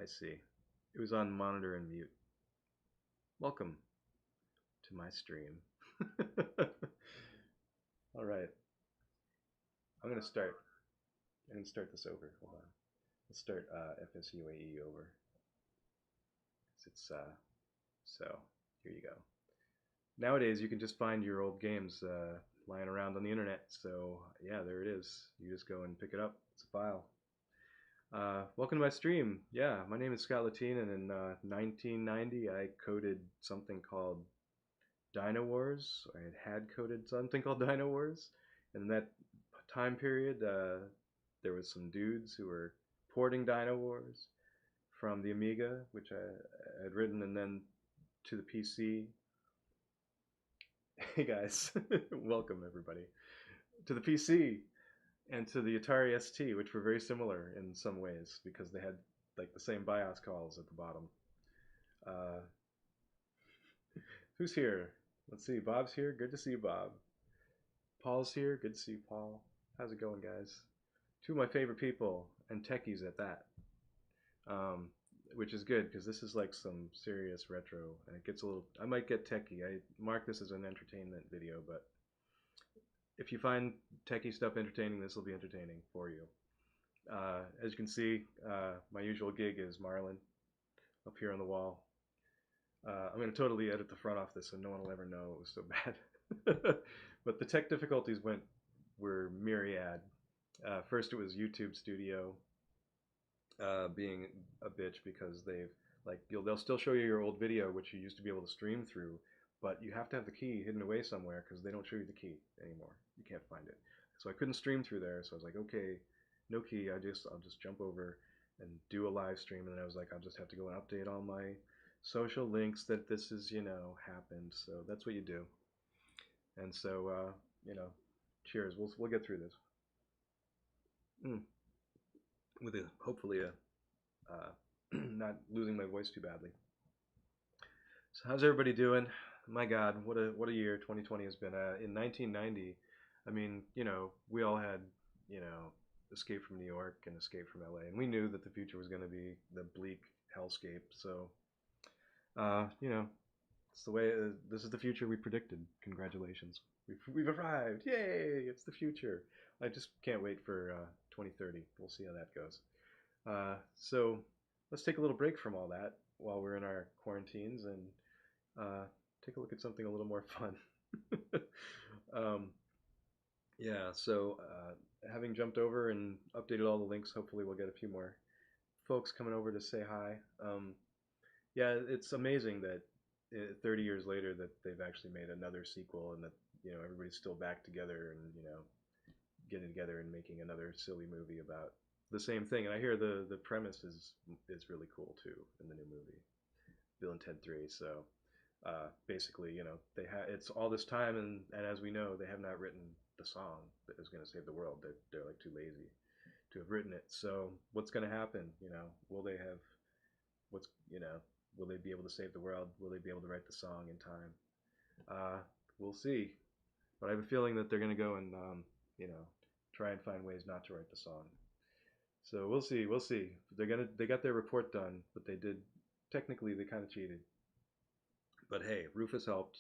I see. It was on monitor and mute. Welcome to my stream. All right. I'm gonna start. I'm gonna start this over. Hold on. Let's start FSUAE over. It's so here you go. Nowadays you can just find your old games lying around on the internet. So yeah, there it is. You just go and pick it up. It's a file. Welcome to my stream. Yeah, my name is Scott Latine, and in 1990 I coded something called Dino Wars. I had coded something called Dino Wars, and in that time period, there was some dudes who were porting Dino Wars from the Amiga, which I had written, and then to the PC. Hey guys, welcome everybody to the PC and to the Atari ST, which were very similar in some ways because they had like the same BIOS calls at the bottom. Uh, who's here? Let's see. Bob's here. Good to see you, Bob. Paul's here. Good to see you, Paul. How's it going, guys? Two of my favorite people, and techies at that. Which is good because this is like some serious retro, and it gets a little. I might get techie. I mark this as an entertainment video, but if you find techie stuff entertaining, this will be entertaining for you. As you can see, my usual gig is Marlin up here on the wall. I'm going to totally edit the front off this so no one will ever know it was so bad. But the tech difficulties were myriad. First it was YouTube Studio being a bitch because they'll still show you your old video which you used to be able to stream through, but you have to have the key hidden away somewhere because they don't show you the key anymore. You can't find it. So I couldn't stream through there, so I was like, okay, no key. I'll just jump over and do a live stream, and then I was like, I'll just have to go and update all my social links that this is, happened. So that's what you do. And so, cheers. We'll get through this. With hopefully not losing my voice too badly. So how's everybody doing? My God, what a year 2020 has been. In 1990, I mean, we all had, Escape from New York and Escape from LA, and we knew that the future was going to be the bleak hellscape. So, it's the way. This is the future we predicted. Congratulations, we've arrived! Yay! It's the future. I just can't wait for 2030. We'll see how that goes. So let's take a little break from all that while we're in our quarantines and take a look at something a little more fun. Yeah, so having jumped over and updated all the links, hopefully we'll get a few more folks coming over to say hi. Yeah, it's amazing that 30 years later that they've actually made another sequel and that everybody's still back together and getting together and making another silly movie about the same thing. And I hear the premise is really cool too in the new movie, Bill and Ted 3. So basically, it's all this time, and as we know, they have not written the song that is going to save the world. They're like too lazy to have written it. So what's going to happen? Will they have what's will they be able to save the world? Will they be able to write the song in time? We'll see. But I have a feeling that they're going to go and try and find ways not to write the song. So we'll see. We'll see. They got their report done, but they technically they kind of cheated. But hey, Rufus helped,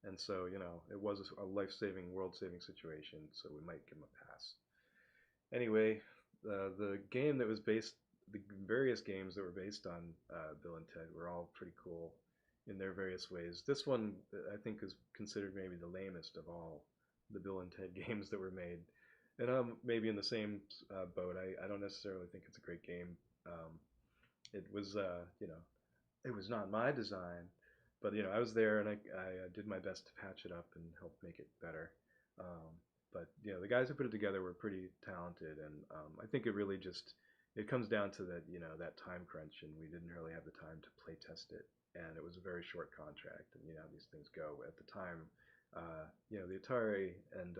and so it was a life-saving, world-saving situation. So we might give them a pass. Anyway, the various games that were based on Bill and Ted were all pretty cool in their various ways. This one, I think, is considered maybe the lamest of all the Bill and Ted games that were made. And I'm maybe in the same boat. I don't necessarily think it's a great game. It was, it was not my design, but I was there and I did my best to patch it up and help make it better. But the guys who put it together were pretty talented, and I think it comes down to that time crunch, and we didn't really have the time to play test it, and it was a very short contract, and how these things go at the time. The Atari and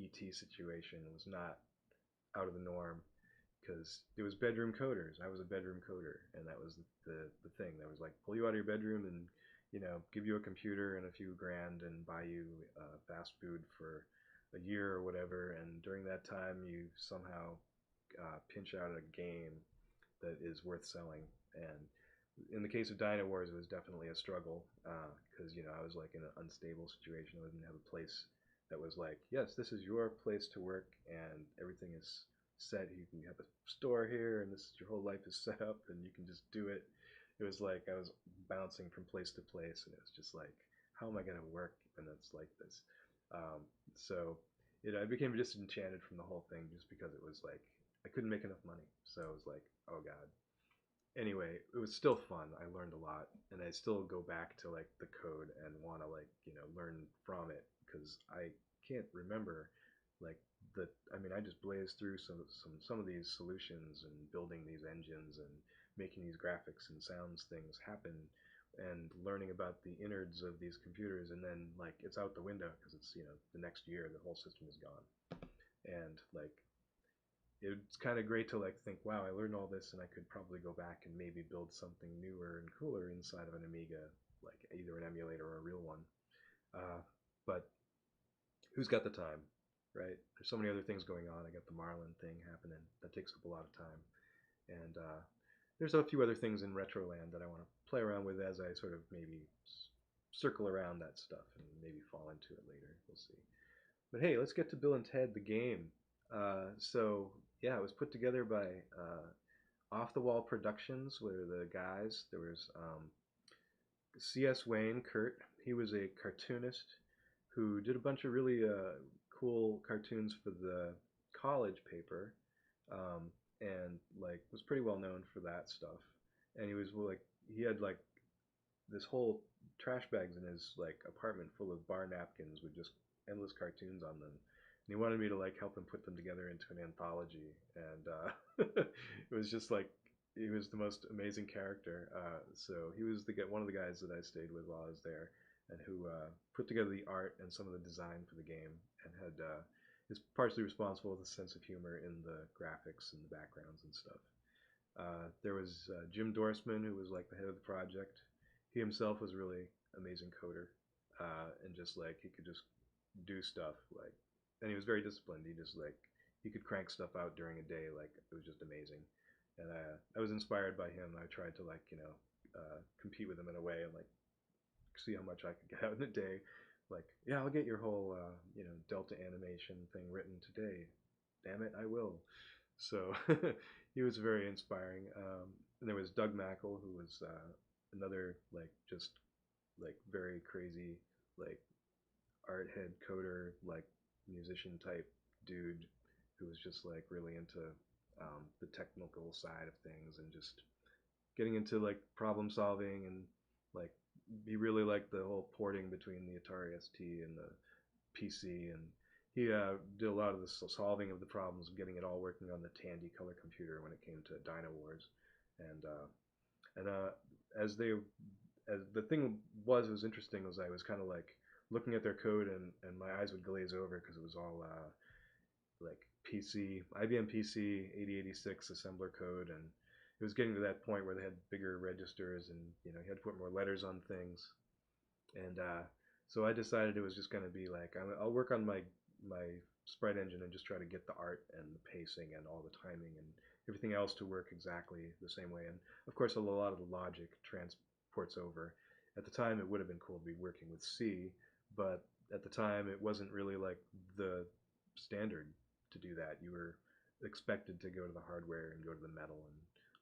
ET situation was not out of the norm because it was bedroom coders. I was a bedroom coder, and that was the thing. That was like pull you out of your bedroom and give you a computer and a few grand and buy you fast food for a year or whatever. And during that time, you somehow pinch out a game that is worth selling And in the case of Dino Wars, it was definitely a struggle because I was like in an unstable situation. I didn't have a place that was like, yes, this is your place to work, and everything is set. You can have a store here, and this your whole life is set up, and you can just do it. It was like I was bouncing from place to place, and it was just like, how am I going to work when it's like this? Um, so I became disenchanted from the whole thing just because it was like I couldn't make enough money. So I was like, oh god. Anyway, it was still fun. I learned a lot, and I still go back to like the code and want to like learn from it because I can't remember like the. I mean, I just blazed through some of these solutions and building these engines and making these graphics and sounds things happen and learning about the innards of these computers, and then like it's out the window because it's the next year the whole system is gone. And like it's kind of great to like think, wow, I learned all this and I could probably go back and maybe build something newer and cooler inside of an Amiga, like either an emulator or a real one. But who's got the time, right? There's so many other things going on. I got the Marlin thing happening that takes up a lot of time, and there's a few other things in Retroland that I want to play around with as I sort of maybe circle around that stuff and maybe fall into it later. We'll see. But hey, let's get to Bill and Ted the game. So yeah, it was put together by Off the Wall Productions, where the guys there was C.S. Wayne, Kurt. He was a cartoonist who did a bunch of really cool cartoons for the college paper, and like was pretty well known for that stuff. And he was like he had like this whole trash bags in his like apartment full of bar napkins with just endless cartoons on them. And he wanted me to like help him put them together into an anthology, and it was just like he was the most amazing character. So he was one of the guys that I stayed with while I was there, and who put together the art and some of the design for the game, and had is partially responsible with a sense of humor in the graphics and the backgrounds and stuff. There was Jim Dorsman, who was like the head of the project. He himself was a really amazing coder, and just like he could just do stuff like, and he was very disciplined. He just like he could crank stuff out during a day, like it was just amazing. And I was inspired by him. I tried to like compete with him in a way and like see how much I could get out in a day. Like, yeah, I'll get your whole Delta animation thing written today. Damn it, I will. So he was very inspiring. And there was Doug Mackel, who was another like just like very crazy like art head coder like musician type dude who was just like really into the technical side of things and just getting into like problem solving and like he really liked the whole porting between the Atari ST and the PC, and he did a lot of the solving of the problems, getting it all working on the Tandy color computer when it came to Dino Wars, and as they as the thing was interesting was I was kind of like looking at their code and my eyes would glaze over because it was all like PC IBM PC 8086 assembler code, and it was getting to that point where they had bigger registers and you had to put more letters on things, and so I decided it was just going to be like I'll work on my sprite engine and just try to get the art and the pacing and all the timing and everything else to work exactly the same way. And of course, a lot of the logic transports over. At the time, it would have been cool to be working with C, but at the time, it wasn't really like the standard to do that. You were expected to go to the hardware and go to the metal. And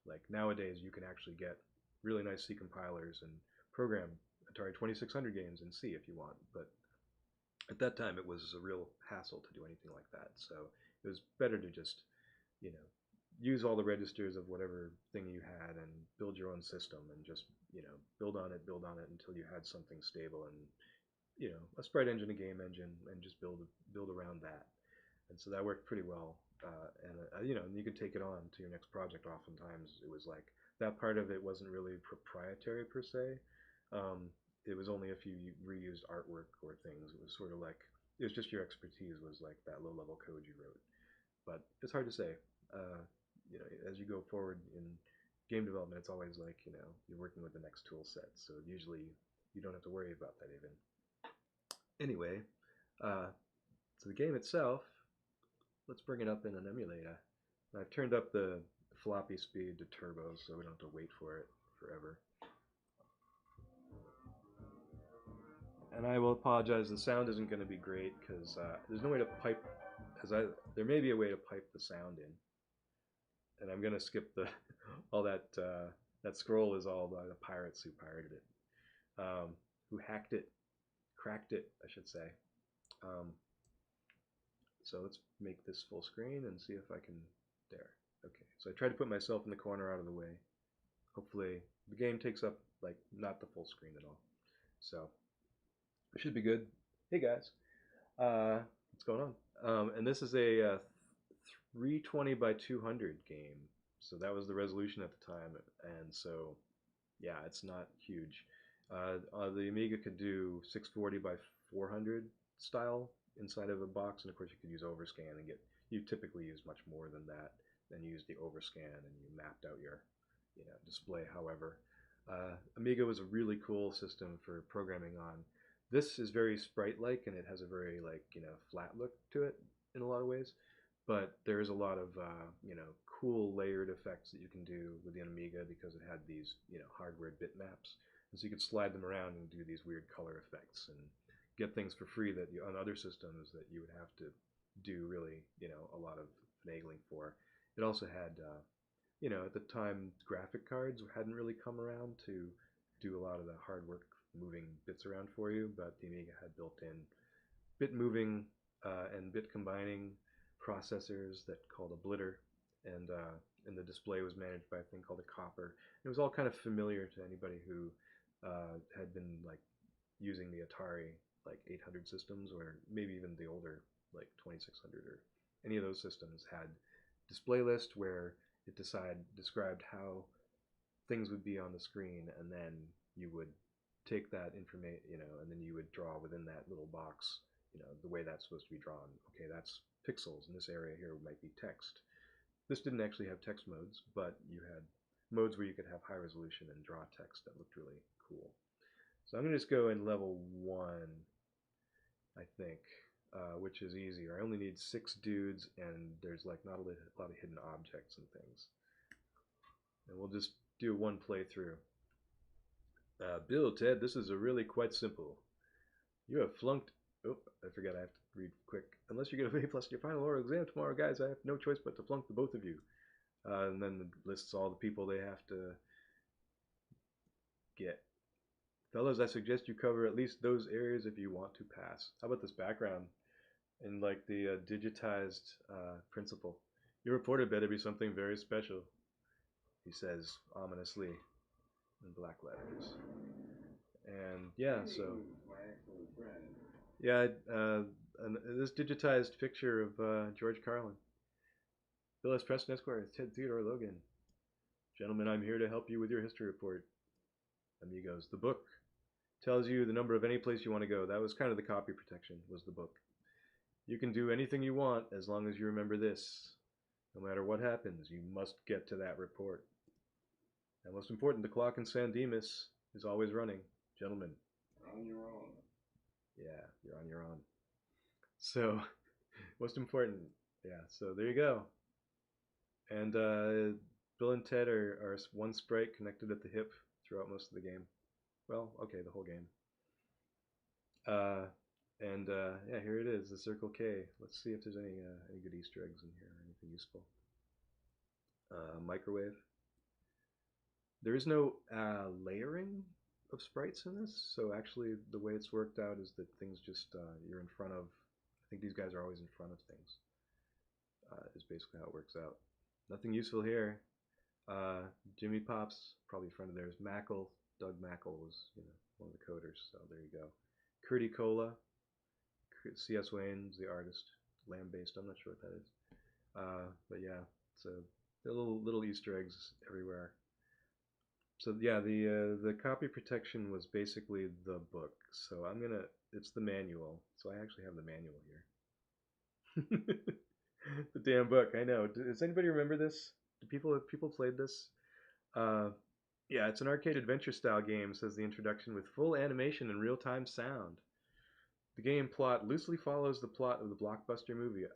like nowadays, you can actually get really nice C compilers and program Atari 2600 games in C if you want. But at that time, it was a real hassle to do anything like that. So it was better to just, you know, use all the registers of whatever thing you had and build your own system and just, build on it until you had something stable and, a sprite engine, a game engine, and just build around that. And so that worked pretty well. And you could take it on to your next project. Oftentimes, it was like that part of it wasn't really proprietary per se. It was only if you reused artwork or things. It was sort of like it was just your expertise was like that low level code you wrote. But it's hard to say. As you go forward in game development, it's always like you're working with the next tool set. So usually you don't have to worry about that even. Anyway, so the game itself, let's bring it up in an emulator. I've turned up the floppy speed to turbo, so we don't have to wait for it forever. And I will apologize. The sound isn't going to be great because there's no way to pipe. There may be a way to pipe the sound in, and I'm going to skip the all that. That scroll is all the pirates who pirated it, who hacked it, cracked it, I should say. Um, so let's make this full screen and see if I can. There. Okay. So I tried to put myself in the corner out of the way. Hopefully the game takes up like not the full screen at all. So it should be good. Hey guys, what's going on? And this is a 320 by 200 game, so that was the resolution at the time, and so yeah, it's not huge. The Amiga could do 640 by 400 style inside of a box, and of course you could use overscan and get. You typically use much more than that. Then you use the overscan and you mapped out your, display. However, Amiga was a really cool system for programming on. This is very sprite-like, and it has a very flat look to it in a lot of ways. But there is a lot of cool layered effects that you can do with the Amiga because it had these hardware bitmaps, and so you could slide them around and do these weird color effects and get things for free that on other systems that you would have to do really a lot of finagling for. It also had at the time graphic cards hadn't really come around to do a lot of the hard work moving bits around for you, but the Amiga had built-in bit moving and bit combining processors that called a blitter, and the display was managed by a thing called a copper. It was all kind of familiar to anybody who had been using the Atari 800 systems, or maybe even the older 2600, or any of those systems had display list where it described how things would be on the screen, and then you would take that information, and then you would draw within that little box, the way that's supposed to be drawn. Okay, that's pixels, and this area here might be text. This didn't actually have text modes, but you had modes where you could have high resolution and draw text that looked really cool. So I'm going to just go in level 1, I think, which is easier. I only need 6 dudes, and there's not a lot of hidden objects and things. And we'll just do one playthrough. Bill, Ted, this is really quite simple. You have flunked. Oh, I forgot I have to read quick. Unless you get an A+ in your final oral exam tomorrow, guys, I have no choice but to flunk the both of you. And then it lists all the people they have to get. Fellas, I suggest you cover at least those areas if you want to pass. How about this background? In the digitized principle. Your reporter better be something very special, he says ominously in black letters. And yeah, so yeah, this digitized picture of George Carlin. Bill S. Preston Esquire, Ted Theodore Logan. Gentlemen, I'm here to help you with your history report. Amigos, the book tells you the number of any place you want to go. That was kind of the copy protection, was the book. You can do anything you want as long as you remember this. No matter what happens, you must get to that report. And most important, the clock in San Dimas is always running. Gentlemen. You're on your own. Yeah, you're on your own. So, most important. Yeah, so there you go. And Bill and Ted are one sprite connected at the hip throughout most of the game. Well, okay, the whole game. Yeah, here it is, the Circle K. Let's see if there's any good Easter eggs in here or anything useful. Microwave. There is no layering of sprites in this, so actually the way it's worked out is that things just, you're in front of, I think these guys are always in front of things, is basically how it works out. Nothing useful here. Jimmy Pops, probably a friend of theirs. Mackle, Doug Mackle was, one of the coders, so there you go. Curdy Cola, C.S. Wayne's the artist, Lamb-based, I'm not sure what that is. But yeah, so there are little Easter eggs everywhere. So yeah, the copy protection was basically the book. So it's the manual. So I actually have the manual here. The damn book, I know. Does anybody remember this? Have people played this? Yeah, it's an arcade adventure style game, says the introduction, with full animation and real-time sound. The game plot loosely follows the plot of the blockbuster movie.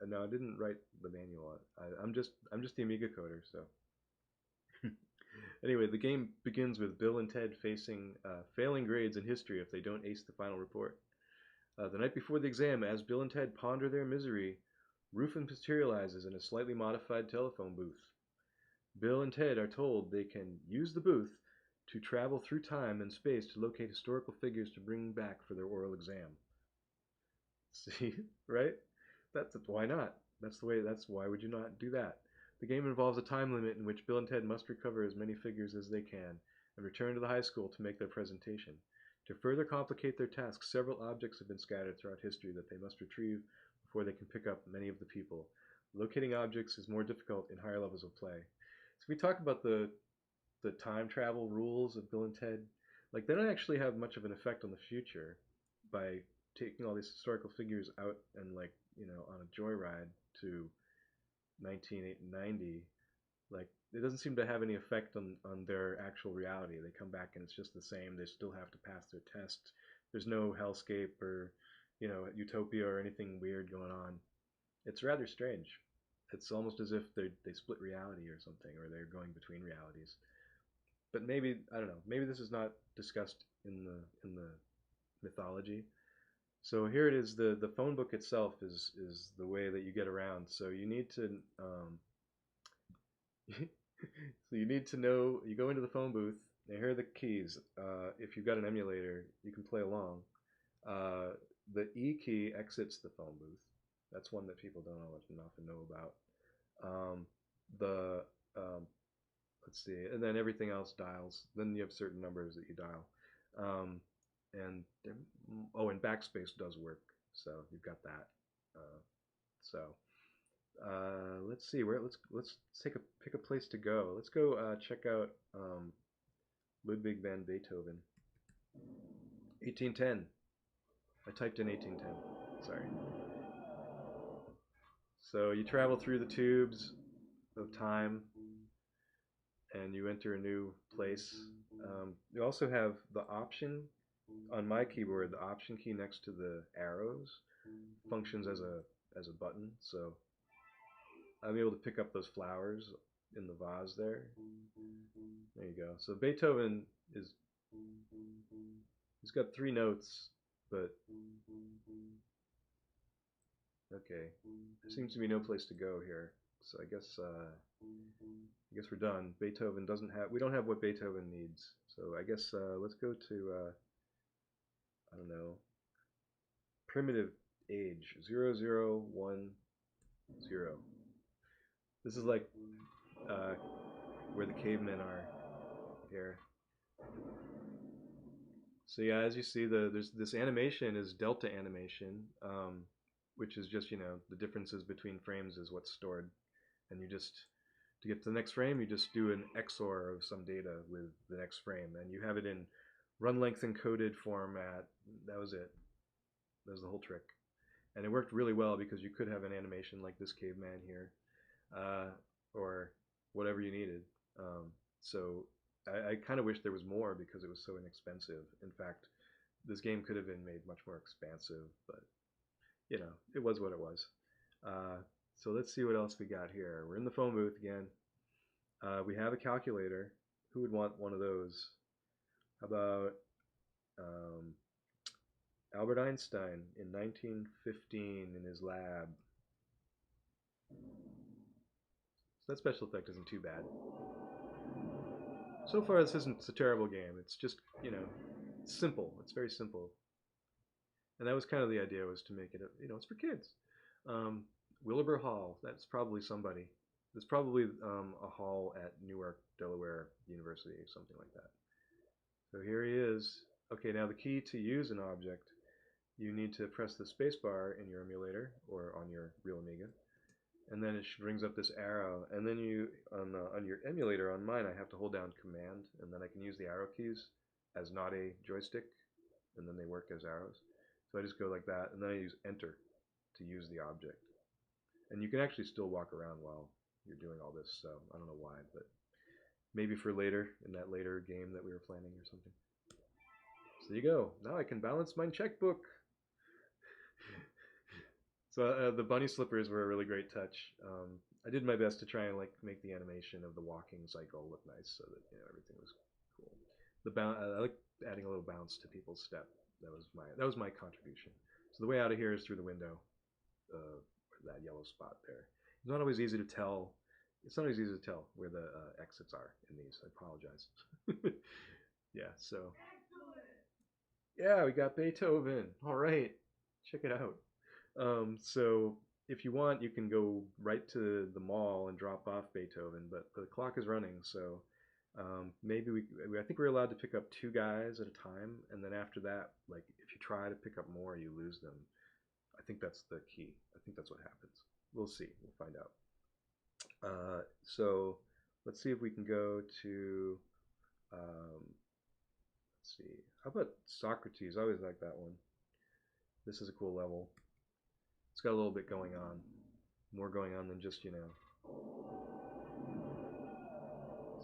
No, I didn't write the manual. I'm just the Amiga coder. So anyway, the game begins with Bill and Ted facing failing grades in history if they don't ace the final report. The night before the exam, as Bill and Ted ponder their misery, Rufus materializes in a slightly modified telephone booth. Bill and Ted are told they can use the booth to travel through time and space to locate historical figures to bring back for their oral exam. See, right? That's why not? That's the way. That's why would you not do that? The game involves a time limit in which Bill and Ted must recover as many figures as they can and return to the high school to make their presentation. To further complicate their task, several objects have been scattered throughout history that they must retrieve before they can pick up many of the people. Locating objects is more difficult in higher levels of play. So we talk about the time travel rules of Bill and Ted. Like they don't actually have much of an effect on the future by taking all these historical figures out and like on a joyride to 1990. Like it doesn't seem to have any effect on their actual reality. They come back and it's just the same. They still have to pass their test. There's no hellscape or utopia or anything weird going on. It's rather strange. It's almost as if they split reality or something, or they're going between realities. But maybe I don't know. Maybe this is not discussed in the mythology. So here it is. The phone book itself is the way that you get around. So you need to so you need to know. You go into the phone booth. And here are the keys. If you've got an emulator, you can play along. Uh, the E key exits the phone booth. That's one that people don't often know about. The let's see, and then everything else dials. Then you have certain numbers that you dial. Um, and and backspace does work, so you've got that. Let's see where let's pick a place to go. Let's go check out Ludwig van Beethoven, 1810. I typed in 1810. Sorry. So you travel through the tubes of time, and you enter a new place. You also have the option on my keyboard. The option key next to the arrows functions as a button, so I'm able to pick up those flowers in the vase there. There you go. So Beethoven he's got 3 notes, but okay, there seems to be no place to go here. So I guess we're done. Beethoven doesn't have. We don't have what Beethoven needs. So I guess let's go to I don't know, primitive age 0010. This is like where the cavemen are here. So yeah, as you see, there's this animation is delta animation, which is just the differences between frames is what's stored, and you just to get to the next frame, you just do an XOR of some data with the next frame, and you have it in run length encoded format. That was it. That was the whole trick, and it worked really well because you could have an animation like this caveman here, or whatever you needed. So I kind of wish there was more because it was so inexpensive. In fact, this game could have been made much more expansive, but it was what it was. So let's see what else we got here. We're in the phone booth again. We have a calculator. Who would want one of those? How about Albert Einstein in 1915 in his lab? So that special effect isn't too bad. So far, this isn't a terrible game. It's just, it's simple. It's very simple. And that was kind of the idea, was to make it, it's for kids. Wilbur Hall, that's probably somebody. There's probably a hall at Newark, Delaware University, or something like that. So here he is. Okay, now the key to use an object, you need to press the spacebar in your emulator or on your real Amiga, and then it brings up this arrow. And then you on your emulator, on mine, I have to hold down Command, and then I can use the arrow keys as not a joystick, and then they work as arrows. So I just go like that, and then I use Enter to use the object. And you can actually still walk around while you're doing all this, so I don't know why, but maybe for later, in that later game that we were planning or something. So there you go. Now I can balance my checkbook. So the bunny slippers were a really great touch. I did my best to try and like make the animation of the walking cycle look nice, so that everything was cool. The bounce, I like adding a little bounce to people's step. That was my contribution. So the way out of here is through the window, that yellow spot there. It's not always easy to tell. It's not always easy to tell where the exits are in these. I apologize. Yeah. So yeah, we got Beethoven. All right, check it out. So if you want, you can go right to the mall and drop off Beethoven, but the clock is running, so maybe I think we're allowed to pick up two guys at a time, and then after that, like if you try to pick up more, you lose them. I think that's the key. I think that's what happens. We'll see. We'll find out. So let's see if we can go to. Let's see. How about Socrates? I always like that one. This is a cool level. It's got a little bit going on, more going on than just It's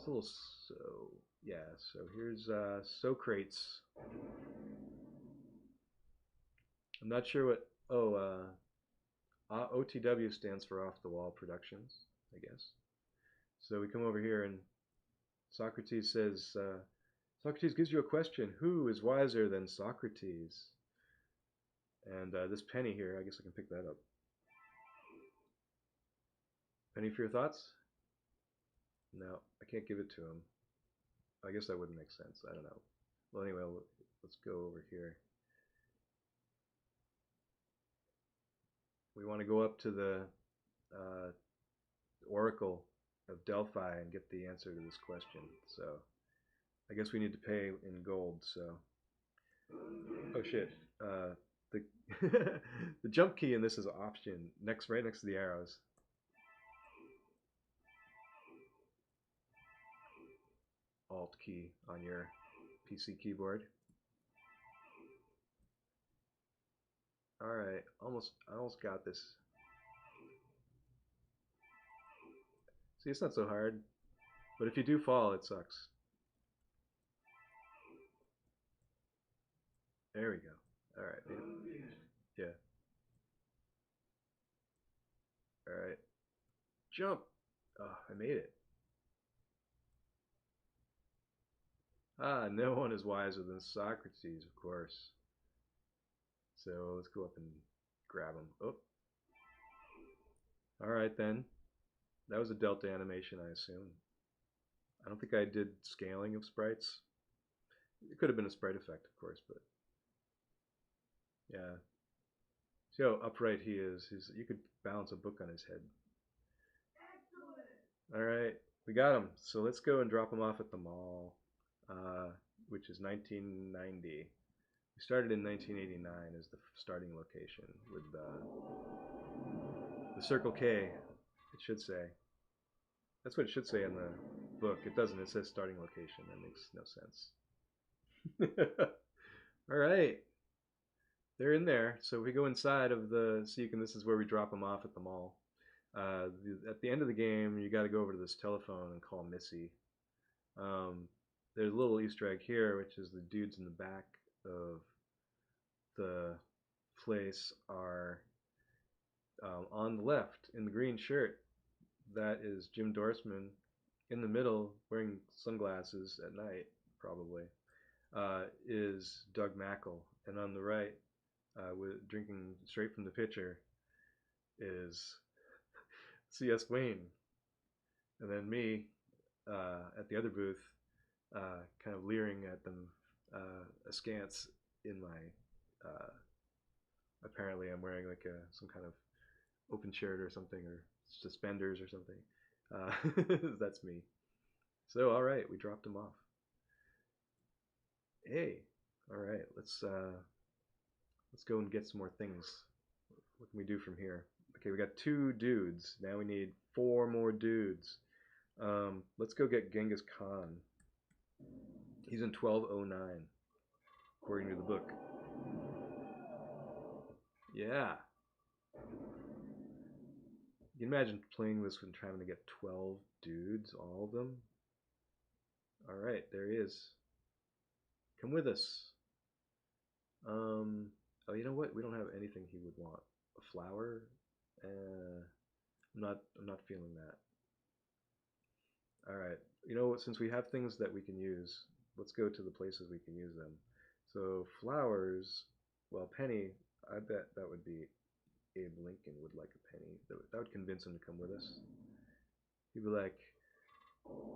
a little so yeah. So here's Socrates. I'm not sure what OTW stands for Off the Wall Productions, I guess. So we come over here and Socrates says Socrates gives you a question: Who is wiser than Socrates? And this penny here, I guess I can pick that up. Penny for your thoughts? No, I can't give it to him. I guess that wouldn't make sense. I don't know. Well, anyway, let's go over here. We want to go up to the uh, Oracle of Delphi and get the answer to this question. So I guess we need to pay in gold. So oh shit, the the jump key in this is option right next to the arrows. Alt key on your PC keyboard. All right, I almost got this. See, it's not so hard, but if you do fall, it sucks. There we go. All right, yeah. All right, jump. Oh, I made it. Ah, no one is wiser than Socrates, of course. So let's go up and grab him. Oh, all right then. That was a delta animation, I assume. I don't think I did scaling of sprites. It could have been a sprite effect, of course, but yeah. See how upright he is. You could balance a book on his head. All right, we got him. So let's go and drop him off at the mall, which is 1990. We started in 1989 as the starting location with the Circle K. It should say. That's what it should say in the book. It doesn't. It says starting location. That makes no sense. All right. They're in there. So we go inside of the. So you can. This is where we drop them off at the mall. At the end of the game, you got to go over to this telephone and call Missy. There's a little Easter egg here, which is the dudes in the back of the place are on the left in the green shirt. That is Jim Dorsman. In the middle, wearing sunglasses at night, probably, is Doug Mackle. And on the right, drinking straight from the pitcher, is C.S. Wayne. And then me at the other booth, kind of leering at them askance in my. Apparently, I'm wearing like some kind of open shirt or something, or suspenders or something. That's me. So, all right, we dropped him off. Hey, all right, let's go and get some more things. What can we do from here? Okay, we got 2 dudes. Now we need 4 more dudes. Let's go get Genghis Khan. He's in 1209, according to the book. Yeah. You can imagine playing this and trying to get 12 dudes, all of them. All right, there he is. Come with us. Oh, you know what? We don't have anything he would want. a flower. I'm not feeling that. All right. You know what? Since we have things that we can use, let's go to the places we can use them. So flowers. Well, penny. I bet that would be Abe Lincoln would like a penny. That would convince him to come with us. He'd be like,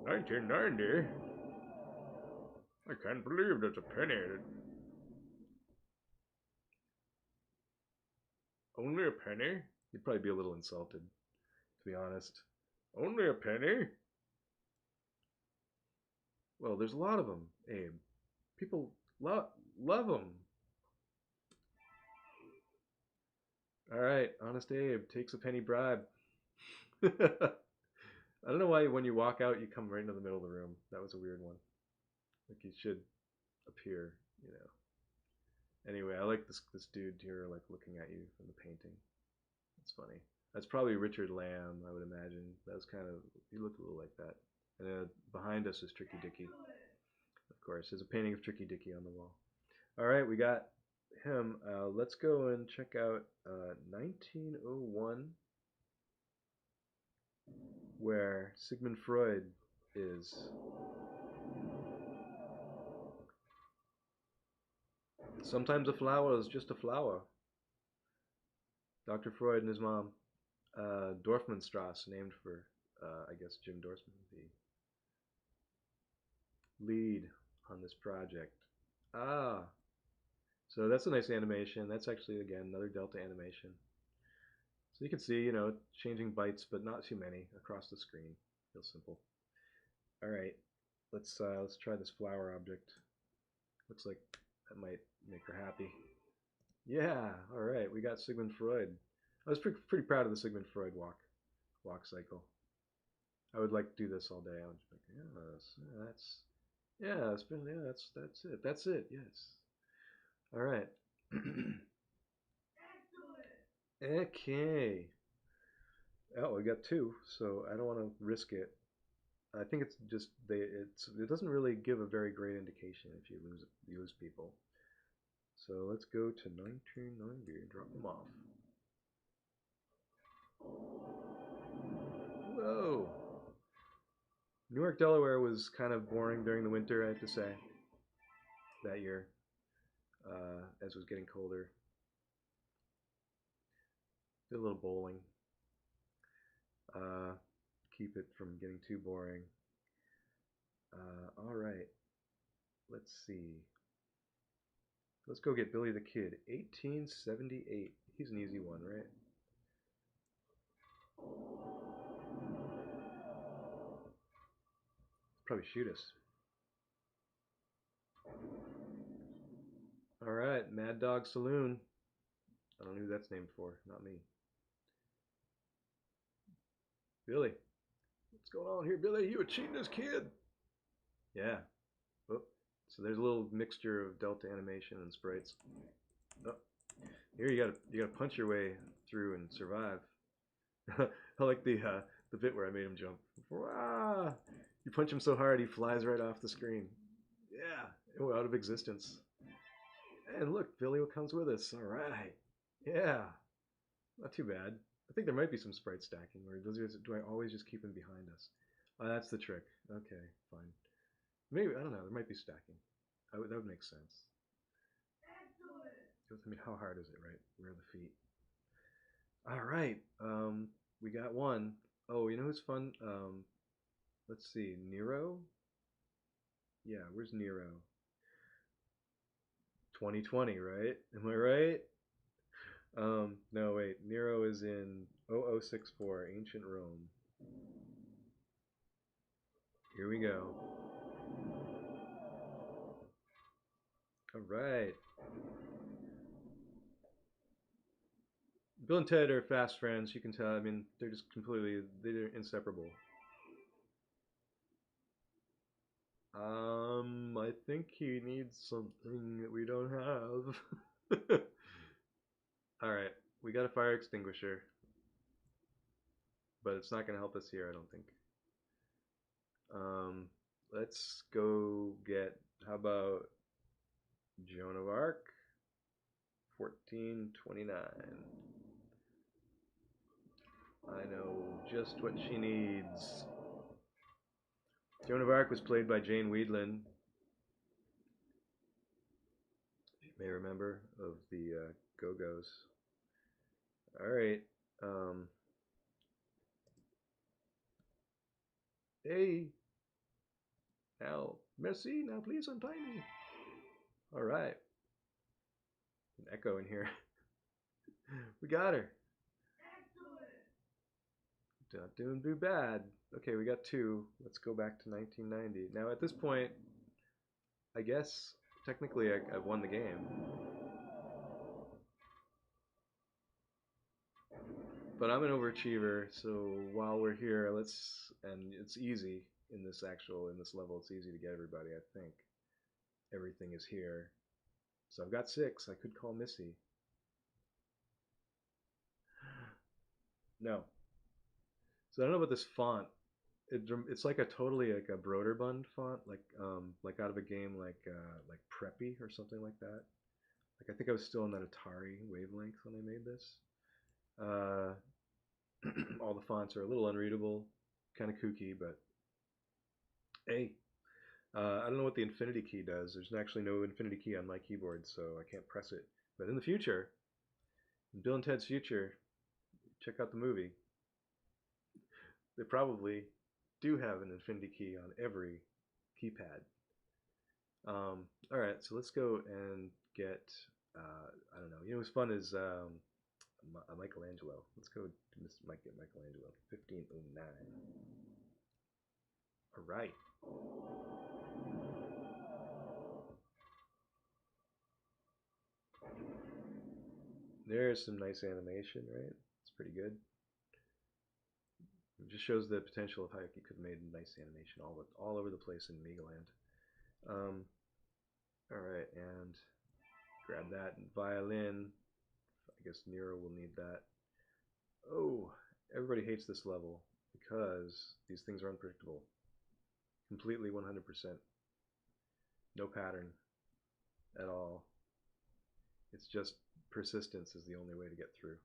1990. I can't believe there's a penny. Only a penny? He'd probably be a little insulted, to be honest. Only a penny? Well, there's a lot of them, Abe. People love them. All right, Honest Abe takes a penny bribe. I don't know why when you walk out you come right into the middle of the room. That was a weird one. Like you should appear, you know. Anyway, I like this dude here, like looking at you from the painting. It's funny. That's probably Richard Lamb, I would imagine. That was kind of he looked a little like that. And behind us is Tricky Dicky. Of course, there's a painting of Tricky Dicky on the wall. All right, we got him. Let's go and check out 1901, where Sigmund Freud is. Sometimes a flower is just a flower. Dr. Freud and his mom. Dorfmanstrasse, named for, I guess, Jim Dorfman, the lead on this project. Ah, so that's a nice animation. That's actually, again, another Delta animation. So you can see, you know, changing bytes, but not too many across the screen. Real simple. All right, let's try this flower object. Looks like that might make her happy. Yeah, all right, we got Sigmund Freud. I was pretty proud of the Sigmund Freud walk cycle. I would like to do this all day. I would just be like, that's it. That's it. Yes. All right. Okay. Oh, we got two, so I don't want to risk it. I think it's just it doesn't really give a very great indication if you lose people. So let's go to 1990 and drop them off. Whoa. Newark, Delaware was kind of boring during the winter, I have to say, that year, as it was getting colder. Did a little bowling. Keep it from getting too boring. All right. Let's see. Let's go get Billy the Kid. 1878. He's an easy one, right? Probably shoot us. All right, Mad Dog Saloon. I don't know who that's named for. Not me. Billy. What's going on here, Billy? You were cheating this kid. Yeah. Oh. So there's a little mixture of Delta animation and sprites. Oh. Here you gotta punch your way through and survive. I like the bit where I made him jump. Wah! You punch him so hard he flies right off the screen. Yeah, out of existence. And look, Billy comes with us. All right. Yeah. Not too bad. I think there might be some sprite stacking, or do I always just keep him behind us? Oh, that's the trick. Okay, fine. Maybe, I don't know, there might be stacking. That would make sense. I mean, how hard is it, right? Where are the feet? All right, we got one. Oh, you know who's fun? Let's see, Nero? Yeah, where's Nero? 2020, right? Am I right? No, wait. Nero is in 0064, Ancient Rome. Here we go. All right. Bill and Ted are fast friends. You can tell. I mean, they're they're inseparable. I think he needs something that we don't have. All right, we got a fire extinguisher, but it's not going to help us here, I don't think. Let's go get, how about Joan of Arc? 1429. I know just what she needs. Joan of Arc was played by Jane Weedland. You may remember of the Go-Go's. All right. Um, hey, now, merci. Now, please untie me. All right. An echo in here. We got her. Not doing too bad. Okay, we got two. Let's go back to 1990. Now, at this point, I guess technically I've won the game. But I'm an overachiever, so while we're here, and it's easy in this level, it's easy to get everybody, I think. Everything is here. So I've got 6. I could call Missy. No. So I don't know about this font. It's like a totally like a Broderbund font, like out of a game like Preppy or something like that. Like I think I was still on that Atari wavelength when I made this. Uh, all the fonts are a little unreadable, kind of kooky, but hey, I don't know what the infinity key does. There's actually no infinity key on my keyboard, so I can't press it. But in the future, in Bill and Ted's Future, check out the movie. They probably do have an infinity key on every keypad. All right, so let's go and get, I don't know. You know what's fun is a Michelangelo. Let's go get Michelangelo. 1509. All right. There's some nice animation, right? It's pretty good. It just shows the potential of how you could have made nice animation all over the place in Amiga land. All right, and grab that violin. I guess Nero will need that. Oh, everybody hates this level because these things are unpredictable. Completely 100%. No pattern at all. It's just persistence is the only way to get through.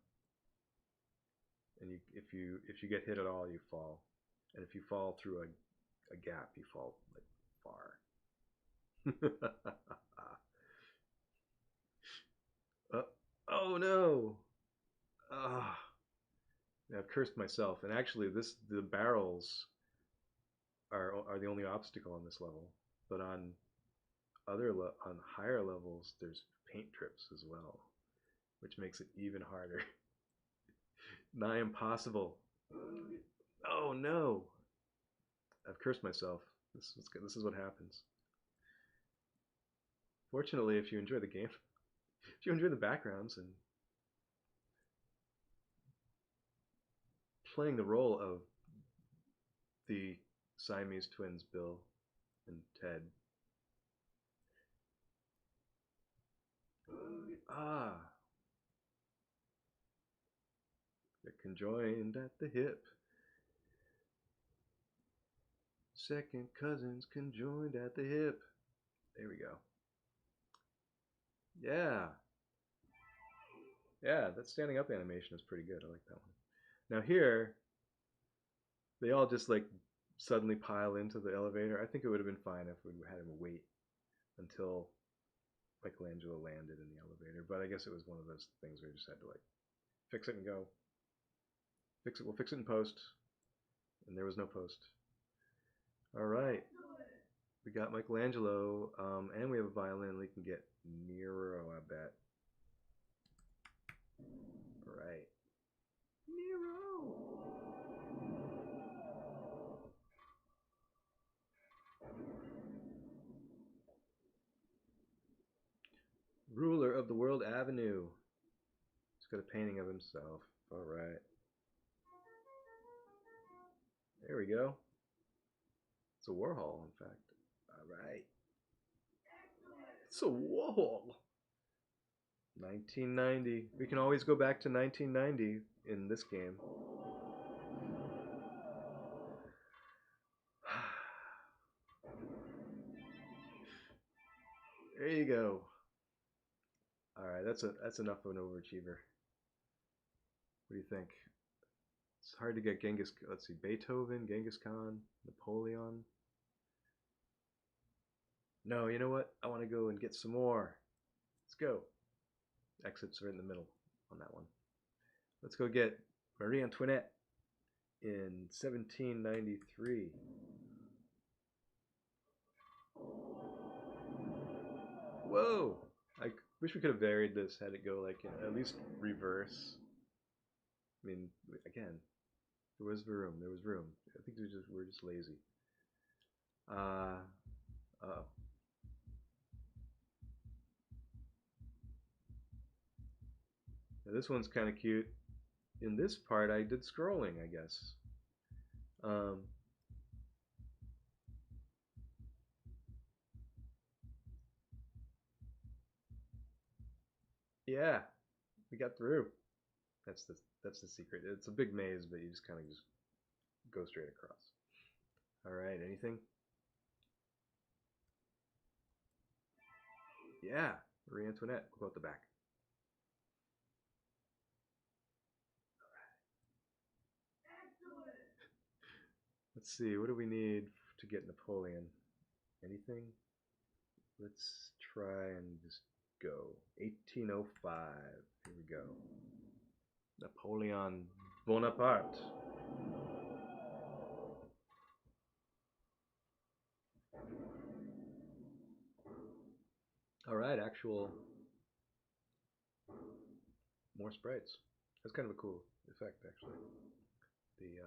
And if you get hit at all, you fall. And if you fall through a gap, you fall like far. Oh no! Ah, I've cursed myself. And actually, the barrels are the only obstacle on this level. But on on higher levels, there's paint trips as well, which makes it even harder. Nigh impossible. Oh no! I've cursed myself. This is what happens. Fortunately, if you enjoy the game, if you enjoy the backgrounds and playing the role of the Siamese twins, Bill and Ted. Ah, they're conjoined at the hip. Second cousins conjoined at the hip. There we go. Yeah. Yeah, that standing up animation is pretty good. I like that one. Now here, they all just like suddenly pile into the elevator. I think it would have been fine if we had him wait until Michelangelo landed in the elevator. But I guess it was one of those things where we just had to like fix it and go. Fix it. We'll fix it in post. And there was no post. All right. We got Michelangelo, and we have a violin. We can get Nero, I bet. All right. Nero. Ruler of the World Avenue. He's got a painting of himself. All right. There we go. It's a Warhol, in fact. All right. It's a Warhol. 1990. We can always go back to 1990 in this game. There you go. All right, that's enough of an overachiever. What do you think? It's hard to get Genghis. Let's see, Beethoven, Genghis Khan, Napoleon. No, you know what? I want to go and get some more. Let's go. Exits right in the middle on that one. Let's go get Marie Antoinette in 1793. Whoa! I wish we could have varied this, had it go like at least reverse. I mean, again, there was room. There was room. I think we're just lazy. Uh-oh. Now this one's kind of cute. In this part, I did scrolling, I guess. Um, yeah, we got through. That's the that's the secret. It's a big maze, but you just kind of just go straight across. All right, anything? Yeah, Marie Antoinette. What about the back? Let's see. What do we need to get Napoleon? Anything? Let's try and just go. 1805. Here we go. Napoleon Bonaparte. All right, actual more sprites. That's kind of a cool effect, actually. The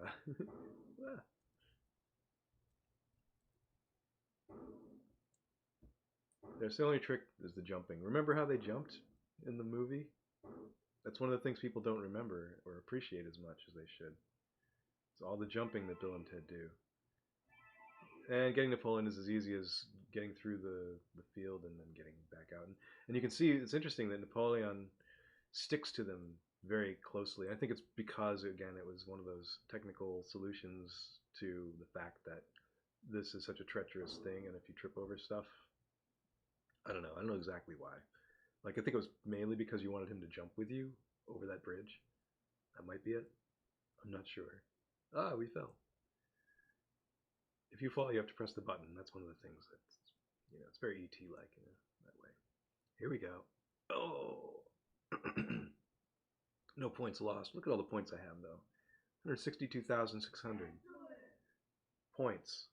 ah. There's the only trick is the jumping. Remember how they jumped in the movie? That's one of the things people don't remember or appreciate as much as they should. It's all the jumping that Bill and Ted do. And getting Napoleon is as easy as getting through the field and then getting back out. And you can see it's interesting that Napoleon sticks to them very closely. I think it's because, again, it was one of those technical solutions to the fact that this is such a treacherous thing, and if you trip over stuff, I don't know. I don't know exactly why. Like, I think it was mainly because you wanted him to jump with you over that bridge. That might be it. I'm not sure. Ah, we fell. If you fall, you have to press the button. That's one of the things that's, it's very ET-like in that way. Here we go. Oh! No points lost. Look at all the points I have, though. 162,600 points.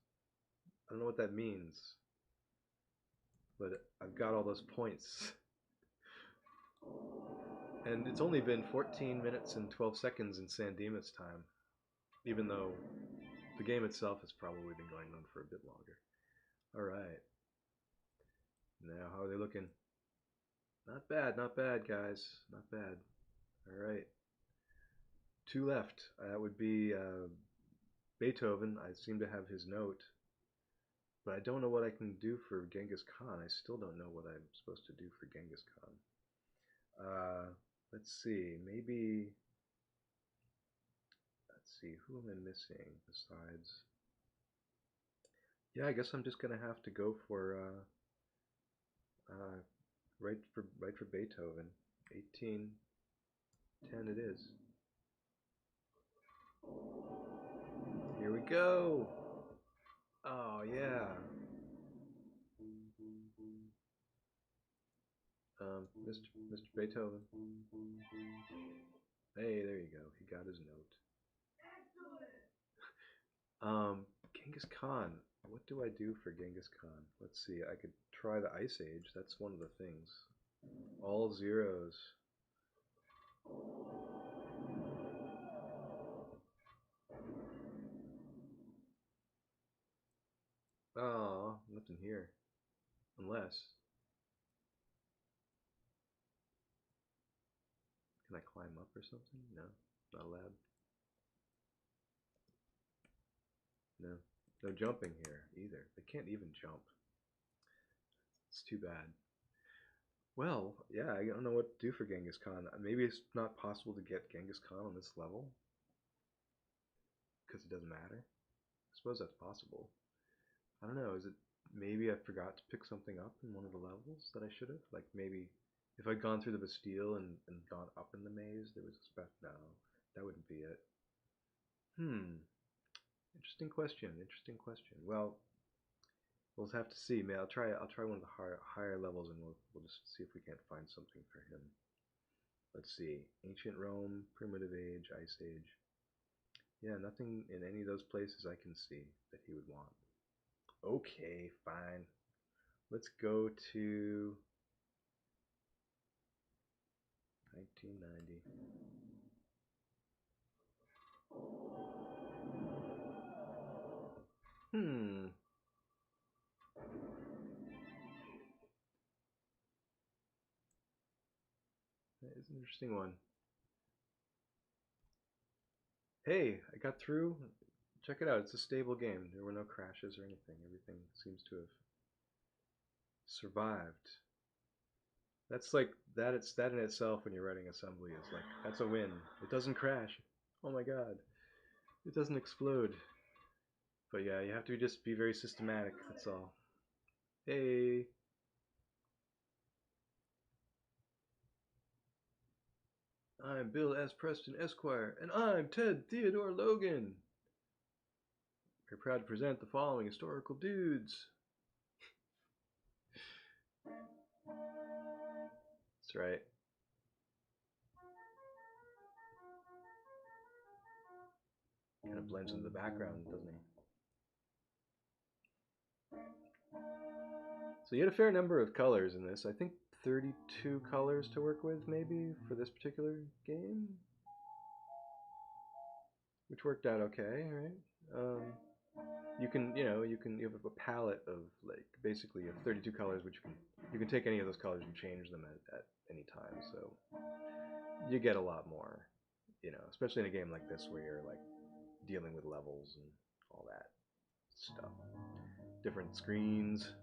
I don't know what that means, but I've got all those points. And it's only been 14 minutes and 12 seconds in San Dimas time, even though the game itself has probably been going on for a bit longer. Alright. Now, how are they looking? Not bad, guys. Not bad. Alright. 2 left. That would be Beethoven. I seem to have his note. But I don't know what I can do for Genghis Khan. I still don't know what I'm supposed to do for Genghis Khan. Let's see. Maybe... Let's see. Who am I missing besides... Yeah, I guess I'm just gonna have to go for right for Beethoven. 1810 it is. Here we go. Oh yeah. Mr. Beethoven. Hey, there you go. He got his note. Genghis Khan. What do I do for Genghis Khan? Let's see. I could try the Ice Age. That's one of the things. All zeros. Oh, nothing here. Unless. Can I climb up or something? No, not allowed. No. No jumping here either. They can't even jump. It's too bad. Well, yeah, I don't know what to do for Genghis Khan. Maybe it's not possible to get Genghis Khan on this level because it doesn't matter. I suppose that's possible. I don't know. Is it maybe I forgot to pick something up in one of the levels that I should have? Like maybe if I'd gone through the Bastille and gone up in the maze, there was a spec. No, that wouldn't be it. Hmm. Interesting question. Interesting question. Well, we'll have to see. Man, I'll try one of the higher levels, and we'll just see if we can't find something for him. Let's see. Ancient Rome, Primitive Age, Ice Age. Yeah, nothing in any of those places I can see that he would want. Okay, fine. Let's go to 1990. Hmm. That is an interesting one. Hey, I got through. Check it out. It's a stable game. There were no crashes or anything. Everything seems to have survived. That's like that. It's that in itself when you're writing assembly is like that's a win. It doesn't crash. Oh my god. It doesn't explode. But yeah, you have to just be very systematic. That's all. Hey, I'm Bill S. Preston Esquire, and I'm Ted Theodore Logan. We're proud to present the following historical dudes. That's right. Kind of blends into the background, doesn't he? So you had a fair number of colors in this. I think 32 colors to work with, maybe, for this particular game, which worked out okay, right? You have a palette of like basically you have 32 colors, which you can take any of those colors and change them at any time. So you get a lot more, especially in a game like this where you're like dealing with levels and all that stuff, different screens.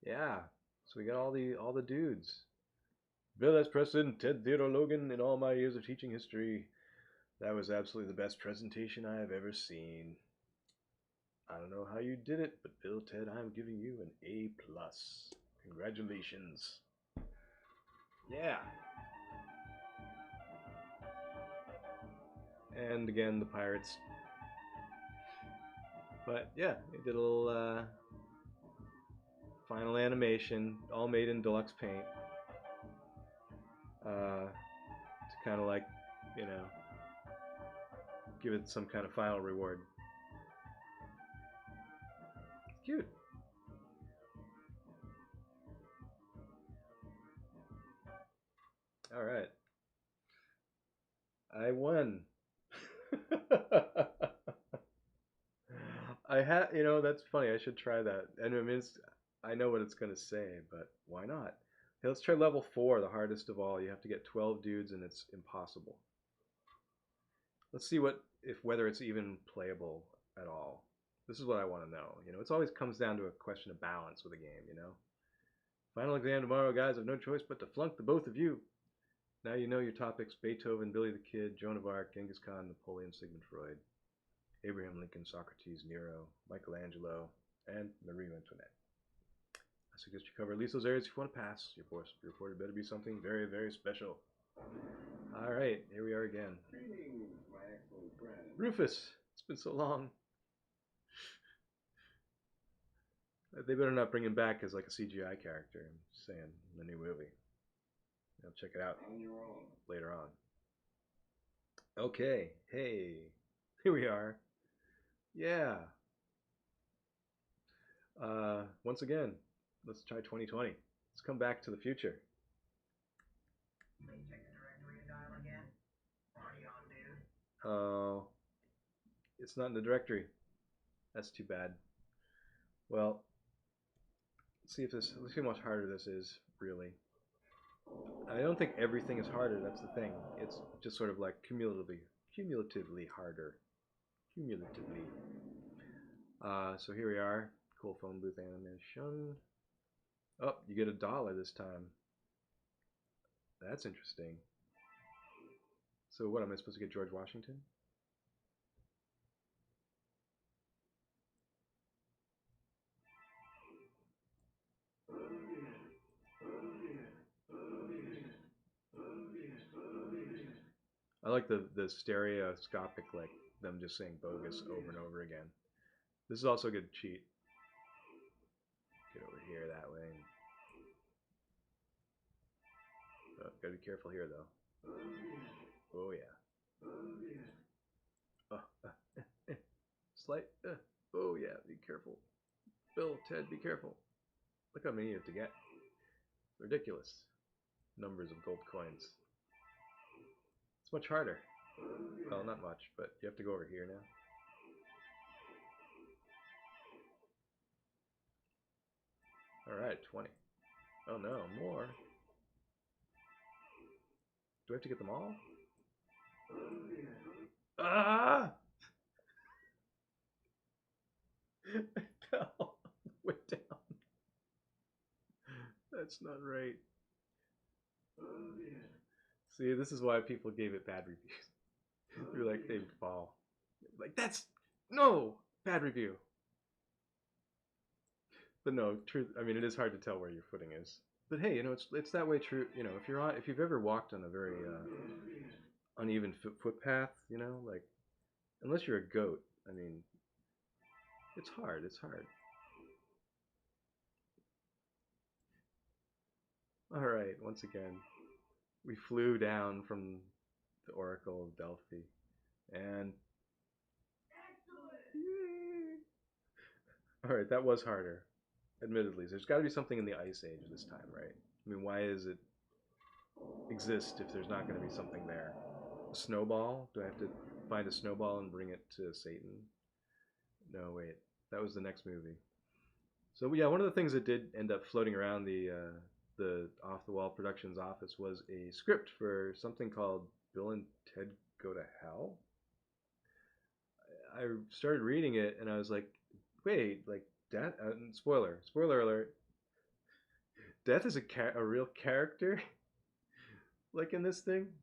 Yeah, so we got all the dudes. Bill S. Preston, Ted Theodore Logan, in all my years of teaching history, that was absolutely the best presentation I have ever seen. I don't know how you did it, but Bill, Ted, I'm giving you an A plus. Congratulations. Yeah. And again, the pirates. But yeah, they did a little final animation, all made in deluxe paint. To kind of like, you know, give it some kind of final reward. It's cute. All right. I won. That's funny. I should try that. And I know what it's going to say, but why not? Hey, let's try level 4, the hardest of all. You have to get 12 dudes, and it's impossible. Let's see whether it's even playable at all. This is what I want to know. It always comes down to a question of balance with a game. Final exam tomorrow, guys. I've no choice but to flunk the both of you. Now you know your topics: Beethoven, Billy the Kid, Joan of Arc, Genghis Khan, Napoleon, Sigmund Freud, Abraham Lincoln, Socrates, Nero, Michelangelo, and Marie Antoinette. I suggest you cover at least those areas if you want to pass. Your report better be something very, very special. All right, here we are again. Greetings, my excellent friend. Rufus, it's been so long. They better not bring him back as like a CGI character. I'm just saying, in the new movie. Check it out on your own later on. Okay, hey, here we are. Yeah. Once again, let's try 2020. Let's come back to the future. Please check the directory and dial again. Party on, dude. Oh, it's not in the directory. That's too bad. Well, let's see how much harder this is, really. I don't think everything is harder, that's the thing. It's just sort of like cumulatively harder. Cumulatively. So here we are. Cool phone booth animation. Oh, you get $1 this time. That's interesting. So what, am I supposed to get George Washington? I like the stereoscopic like them just saying bogus over and over again. This is also a good cheat. Get over here that way. Oh, gotta be careful here though. Oh yeah. Slight. Oh yeah, be careful. Bill, Ted, be careful. Look how many you have to get. Ridiculous numbers of gold coins. It's much harder. Well, not much, but you have to go over here now. Alright, 20. Oh no, more. Do I have to get them all? Ah! I fell way down. That's not right. See, this is why people gave it bad reviews. They're like, they would fall. Like, that's no bad review. But no, truth. I mean, it is hard to tell where your footing is. But hey, it's that way. True. If you've ever walked on a very uneven footpath, like unless you're a goat, I mean, it's hard. It's hard. All right. Once again, we flew down from the Oracle of Delphi, and all right, that was harder. Admittedly, there's got to be something in the Ice Age this time, right? I mean, why does it exist if there's not going to be something there? A snowball? Do I have to find a snowball and bring it to Satan? No, wait. That was the next movie. So yeah, one of the things that did end up floating around the Off the Wall Productions office was a script for something called Bill and Ted Go to Hell. I started reading it and I was like, wait, like death? Spoiler alert. Death is a real character, like in this thing.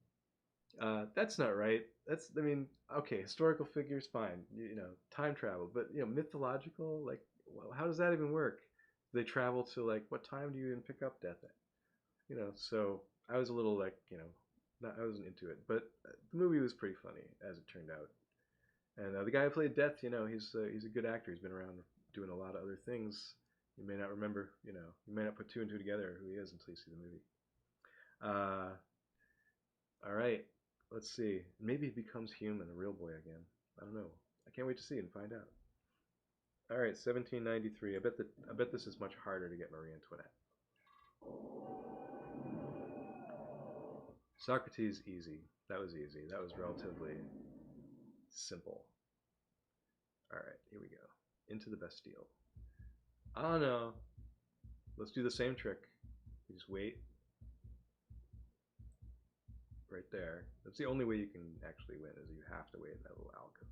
That's not right. I mean, okay, historical figures, fine, time travel, but mythological, like, well, how does that even work? They travel to like, what time do you even pick up death at? So I was a little like, I wasn't into it, but the movie was pretty funny as it turned out. And the guy who played Death, he's a good actor. He's been around doing a lot of other things. You may not remember, you may not put two and two together who he is until you see the movie. All right, let's see. Maybe he becomes human, a real boy again. I don't know. I can't wait to see and find out. All right, 1793. I bet this is much harder to get Marie Antoinette. Socrates, easy. That was easy. That was relatively simple. All right, here we go. Into the Bastille. Oh no. Let's do the same trick. You just wait. Right there. That's the only way you can actually win, is you have to wait in that little alcove.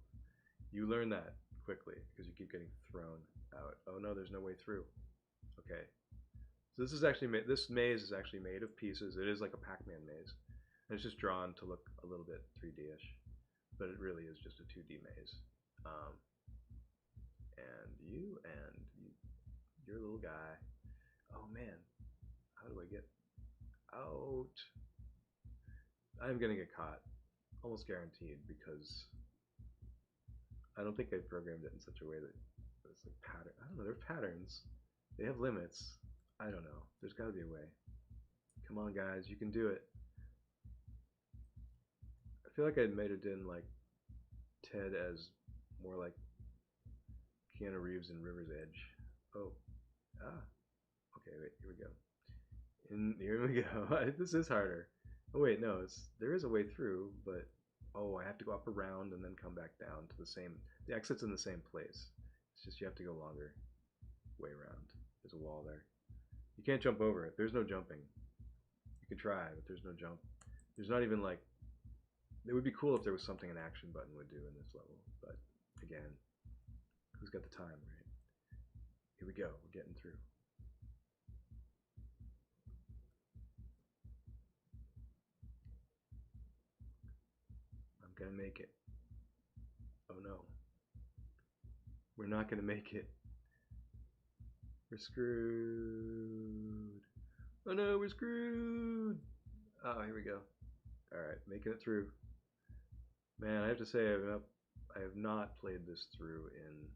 You learn that quickly because you keep getting thrown out. Oh no, there's no way through. Okay. So this maze is actually made of pieces. It is like a Pac-Man maze. And it's just drawn to look a little bit 3D-ish. But it really is just a 2D maze. And you're a little guy. Oh man, how do I get out? I'm gonna get caught, almost guaranteed, because I don't think I programmed it in such a way that it's like pattern. I don't know. There are patterns. They have limits. I don't know. There's got to be a way. Come on, guys, you can do it. I feel like I made it in like Ted as more like Keanu Reeves in River's Edge. Oh, okay, wait, here we go. Here we go. This is harder. Oh wait, no, there is a way through, but I have to go up around and then come back down to the same. The exit's in the same place. It's just you have to go longer way around. There's a wall there. You can't jump over it. There's no jumping. You can try, but there's no jump. There's not even like. It would be cool if there was something an action button would do in this level, but again, who's got the time, right? Here we go. We're getting through. I'm gonna make it. Oh no. We're not gonna make it. We're screwed. Oh no, we're screwed. Oh, here we go. Alright, making it through. Man, I have to say, I have not played this through in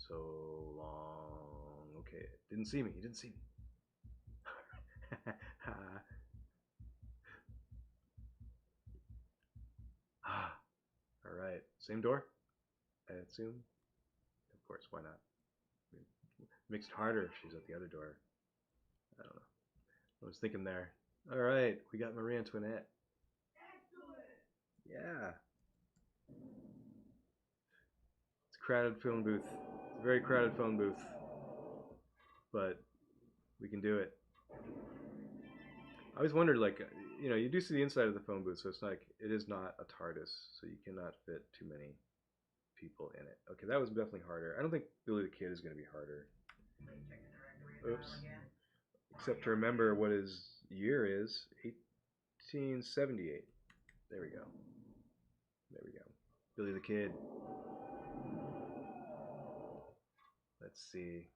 so long. Okay, didn't see me. He didn't see me. Ah, all right. Same door, I assume. Of course, why not? Makes it harder if she's at the other door. I don't know. I was thinking there. All right, we got Marie Antoinette. Yeah. It's a crowded phone booth. It's a very crowded phone booth, but we can do it. I always wondered, like, you do see the inside of the phone booth, so it's like it is not a TARDIS, so you cannot fit too many people in it. Okay, that was definitely harder. I don't think Billy the Kid is going to be harder. Oops. Except to remember what his year is, 1878. There we go. There we go. Billy the Kid. Let's see.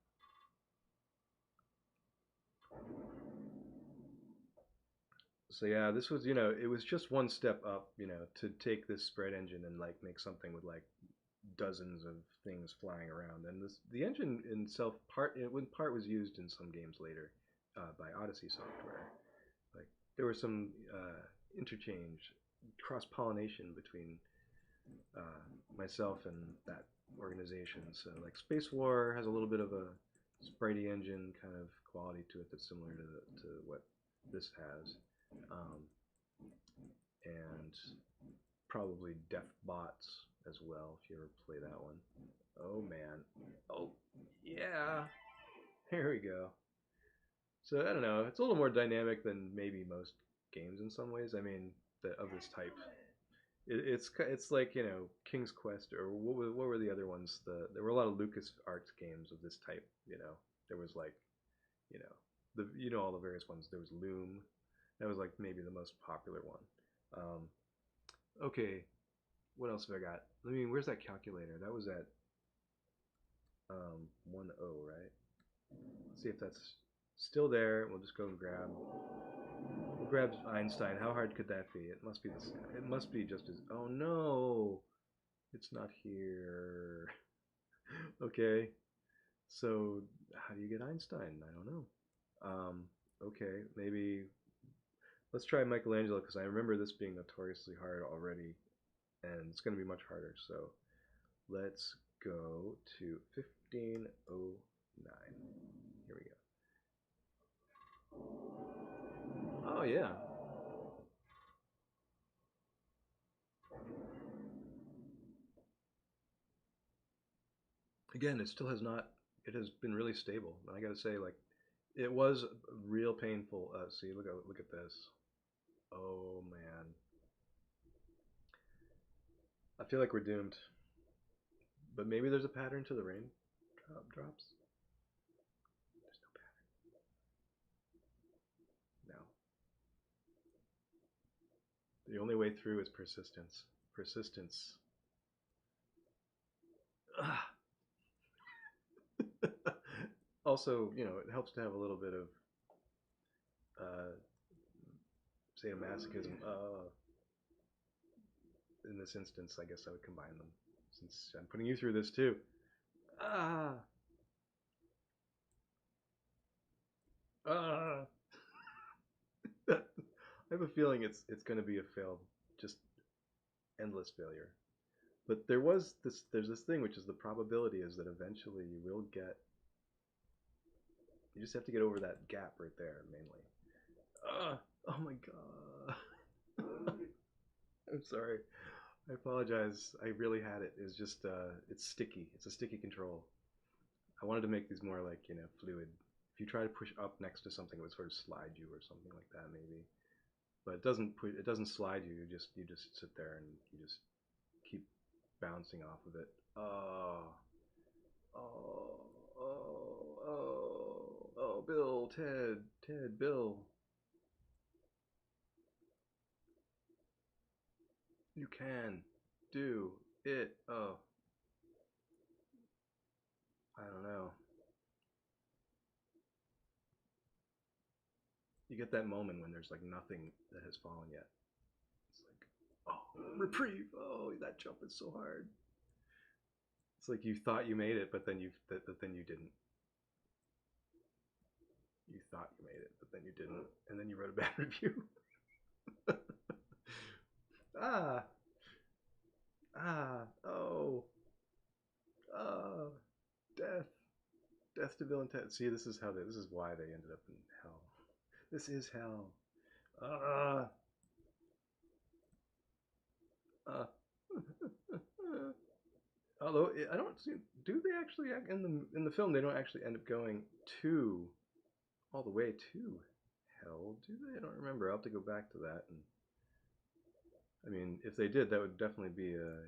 So yeah, this was, it was just one step up, to take this spread engine and like make something with like dozens of things flying around. And the engine in itself, part was used in some games later by Odyssey Software. Like there was some interchange, cross pollination between myself and that organization. So like Space War has a little bit of a spritey engine kind of quality to it that's similar to what this has. Um, and probably Def Bots as well, if you ever play that one. Oh man. Oh, yeah. Here we go. So I don't know. It's a little more dynamic than maybe most games in some ways. I mean, of this type. It's like King's Quest or what were the other ones? There were a lot of LucasArts games of this type. There was like you know all the various ones. There was Loom. That was like maybe the most popular one. Okay, what else have I got? I mean, where's that calculator? That was at 1-0, right? Let's see if that's still there. We'll just go and we'll grab Einstein. How hard could that be? It must be this. It must be just as. Oh no, it's not here. Okay, so how do you get Einstein? I don't know. Okay, maybe let's try Michelangelo because I remember this being notoriously hard already, and it's going to be much harder. So let's go to 1509. Here we go. Oh yeah. Again, it still has not. It has been really stable. And I got to say, like, it was real painful. See, look at this. Oh man, I feel like we're doomed. But maybe there's a pattern to the rain drops. There's no pattern. No. The only way through is persistence. Persistence. Also, it helps to have a little bit of sadomasochism. In this instance, I guess I would combine them since I'm putting you through this too. Ah, ah. I have a feeling it's going to be a failed, just endless failure. But there's this thing which is the probability is that eventually you will get. You just have to get over that gap right there, mainly. Oh my god. I'm sorry. I apologize. I really had it. It's just it's sticky. It's a sticky control. I wanted to make these more like fluid. If you try to push up next to something, it would sort of slide you or something like that maybe. But it doesn't slide you. You just sit there and you just keep bouncing off of it. Oh, oh, oh, oh, oh, Bill, Ted, Bill. You can do it. Oh, I don't know. You get that moment when there's like nothing that has fallen yet. It's like Oh, reprieve. Oh, that jump is so hard. It's like you thought you made it, but then you didn't. You thought you made it, but then you didn't, and then you wrote a bad review. ah, oh, ah, death, death to villain Ted. See, this is why they ended up in hell. This is hell. Ah, uh. Although I don't see, do they actually in the film they don't actually end up going to all the way to hell, do they? I don't remember. I'll have to go back to that. And I mean, if they did, that would definitely be a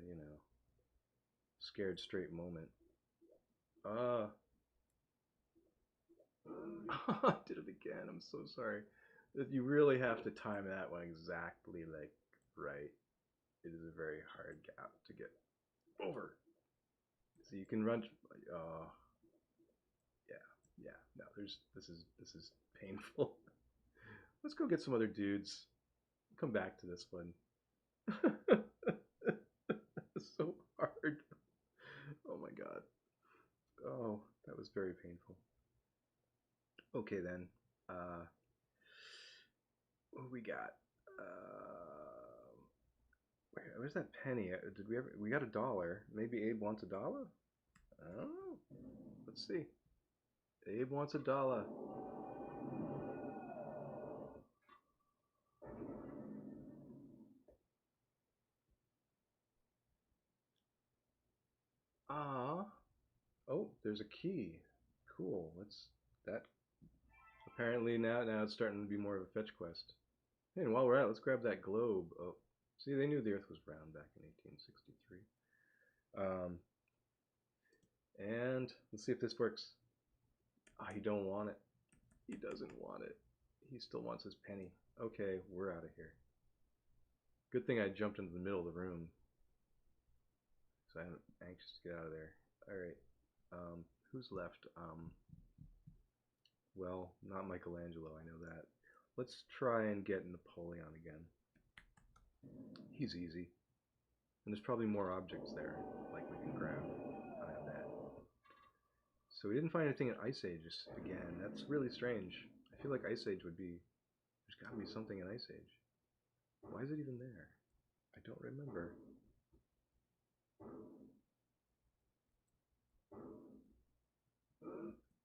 scared straight moment. Ah, I did it again. I'm so sorry. You really have to time that one exactly like right. It is a very hard gap to get over. So you can run. Uh, yeah, yeah. No, this is painful. Let's go get some other dudes. Come back to this one. It's so hard. Oh my god. Oh, that was very painful. Okay then. Uh, what we got? Where's that penny? Did we ever? We got $1. Maybe Abe wants $1. I don't know. Let's see. Abe wants $1. Ah. Oh, there's a key. Cool. Let's that. Apparently now it's starting to be more of a fetch quest. Hey, and while we're at it, let's grab that globe. Oh, see, they knew the Earth was round back in 1863. And let's see if this works. Ah, he don't want it. He doesn't want it. He still wants his penny. Okay, we're out of here. Good thing I jumped into the middle of the room. So I'm anxious to get out of there. Alright. Who's left? Well, not Michelangelo, I know that. Let's try and get Napoleon again. He's easy. And there's probably more objects there, like we can grab. I have that. So we didn't find anything in Ice Age again. That's really strange. I feel like Ice Age would be... There's got to be something in Ice Age. Why is it even there? I don't remember.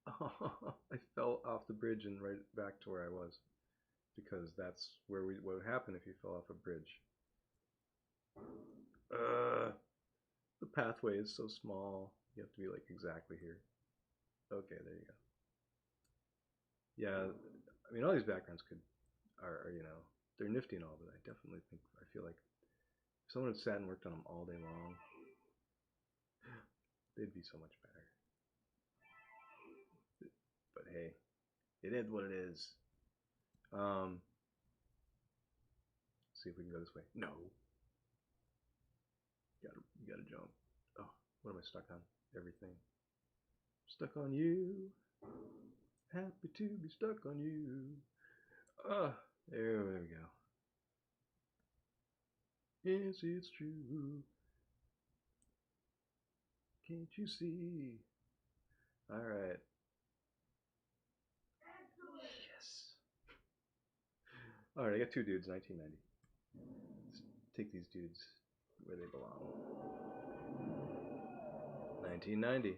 Oh, I fell off the bridge and right back to where I was. Because that's what would happen if you fell off a bridge. The pathway is so small. You have to be like exactly here. Okay, there you go. Yeah, I mean all these backgrounds are they're nifty and all, but I definitely think I feel like if someone had sat and worked on them all day long, they'd be so much better. But hey, it is what it is. See if we can go this way. No, you gotta jump. Oh, what am I stuck on? Everything. Stuck on you. Happy to be stuck on you. Ah, there we go. Yes, it's true. Can't you see? All right. Yes. All right, I got two dudes, 1990. Let's take these dudes where they belong. 1990.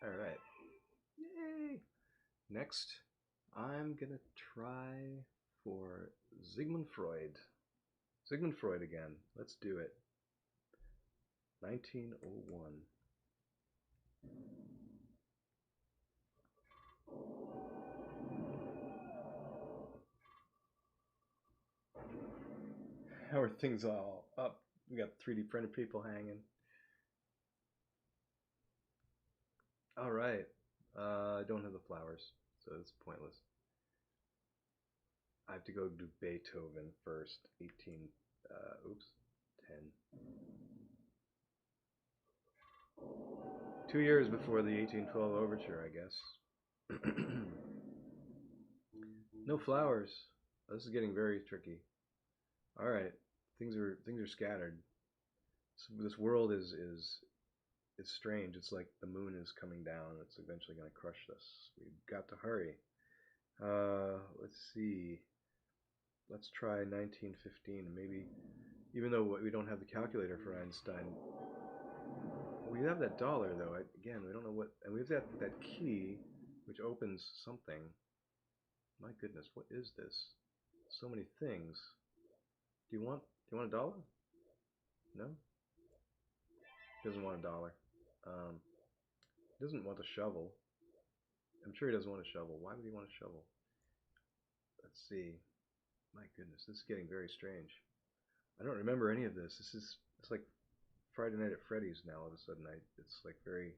All right. Yay. Next, I'm gonna try for Sigmund Freud. Sigmund Freud again. Let's do it. 1901. How are things all up? We got 3D printed people hanging. All right. I don't have the flowers, so it's pointless. I have to go do Beethoven first. 18. Oops. 10. 2 years before the 1812 overture, I guess. No flowers. This is getting very tricky. All right, things are scattered. So this world is strange. It's like the moon is coming down. It's eventually going to crush us. We've got to hurry. Let's see. Let's try 1915. Maybe, even though we don't have the calculator for Einstein, we have that dollar though. Again, we don't know what, and we have that key, which opens something. My goodness, what is this? So many things. Do you want a dollar? No? He doesn't want a dollar. Um, he doesn't want a shovel. I'm sure he doesn't want a shovel. Why would he want a shovel? Let's see. My goodness, this is getting very strange. I don't remember any of this. It's like Friday Night at Freddy's now. All of a sudden, it's like very.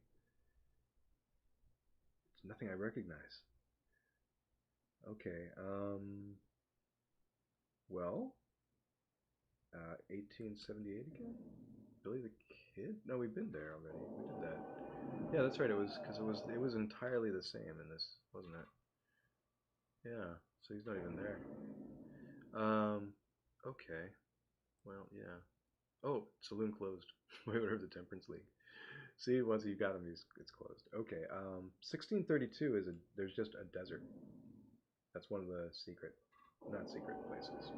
It's nothing I recognize. Okay. Well, 1878 again. Billy the Kid? No, we've been there already. We did that. Yeah, that's right. It was because it was entirely the same in this, wasn't it? Yeah. So he's not even there. Um. Okay. Well, yeah. Oh, saloon closed. We would have the Temperance League. See, once you got him, it's closed. Okay. 1632 is there's just a desert. That's one of the not secret places.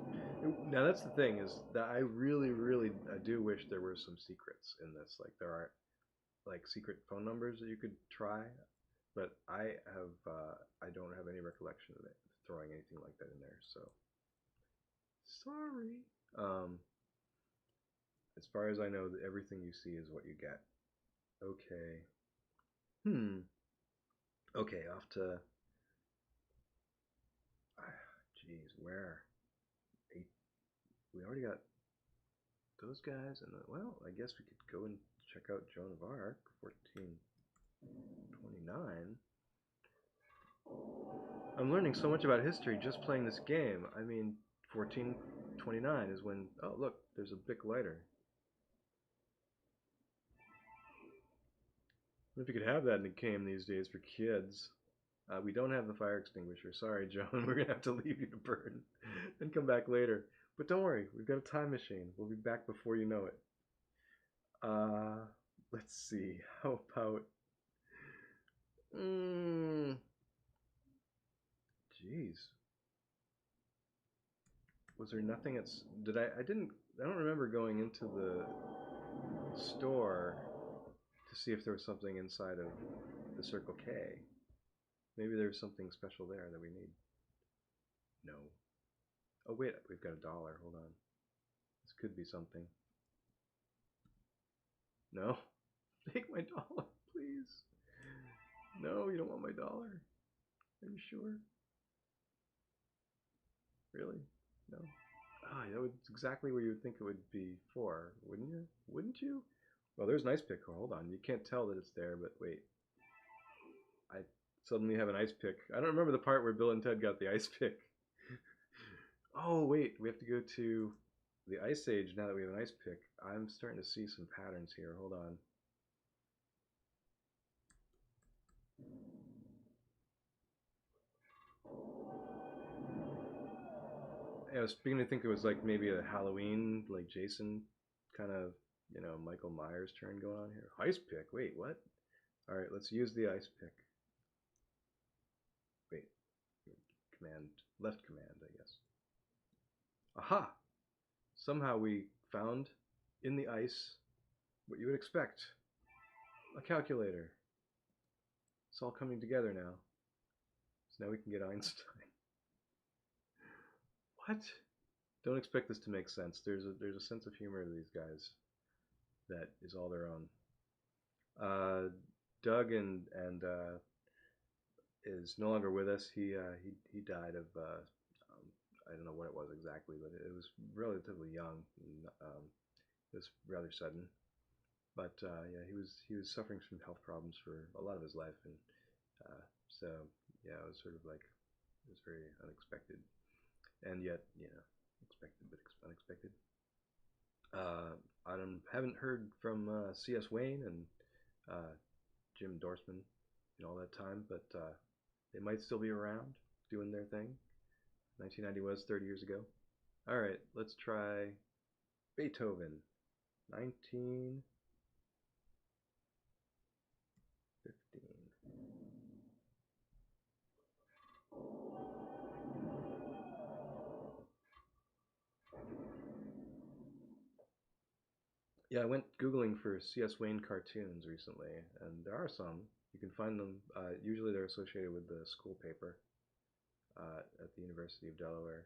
Now that's the thing is that I really, really, I do wish there were some secrets in this. Like there are like secret phone numbers that you could try, but I don't have any recollection of it throwing anything like that in there. So sorry. Um, as far as I know, everything you see is what you get. Okay. Hmm. Okay, off to. Jeez, where? Eight. We already got those guys, and well, I guess we could go and check out Joan of Arc, 1429. I'm learning so much about history just playing this game. I mean, 1429 is when. Oh, look, there's a Bic lighter. If you could have that in a game these days for kids. We don't have the fire extinguisher. Sorry, Joan. We're going to have to leave you to burn and come back later. But don't worry, we've got a time machine. We'll be back before you know it. Uh, let's see. How about. Jeez. Was there nothing at. Did I. I didn't. I don't remember going into the store to see if there was something inside of the Circle K. Maybe there's something special there that we need. No. Oh, wait. We've got a dollar. Hold on. This could be something. No. Take my dollar, please. No, you don't want my dollar. Are you sure? Really? No. Ah, that would exactly what you would think it would be for, wouldn't you? Wouldn't you? Well, there's an ice pick. Hold on. You can't tell that it's there, but wait. I suddenly have an ice pick. I don't remember the part where Bill and Ted got the ice pick. Oh, wait. We have to go to the Ice Age now that we have an ice pick. I'm starting to see some patterns here. Hold on. I was beginning to think it was like maybe a Halloween, like Jason kind of, Michael Myers turn going on here. Ice pick. Wait, what? All right, let's use the ice pick. Wait, command, left command, I guess. Aha! Somehow we found in the ice what you would expect. A calculator. It's all coming together now. So now we can get Einstein. What? Don't expect this to make sense. There's a sense of humor to these guys that is all their own. Doug and is no longer with us. He died of I don't know what it was exactly, but it was relatively young. It was rather sudden. But yeah, he was suffering from health problems for a lot of his life, and so yeah, it was sort of like it was very unexpected, and yet expected but unexpected. I haven't heard from C.S. Wayne and Jim Dorsman in all that time, but they might still be around doing their thing. 1990 was 30 years ago. All right, let's try Beethoven, 1915. Yeah, I went Googling for C.S. Wayne cartoons recently, and there are some. You can find them. Usually they're associated with the school paper at the University of Delaware.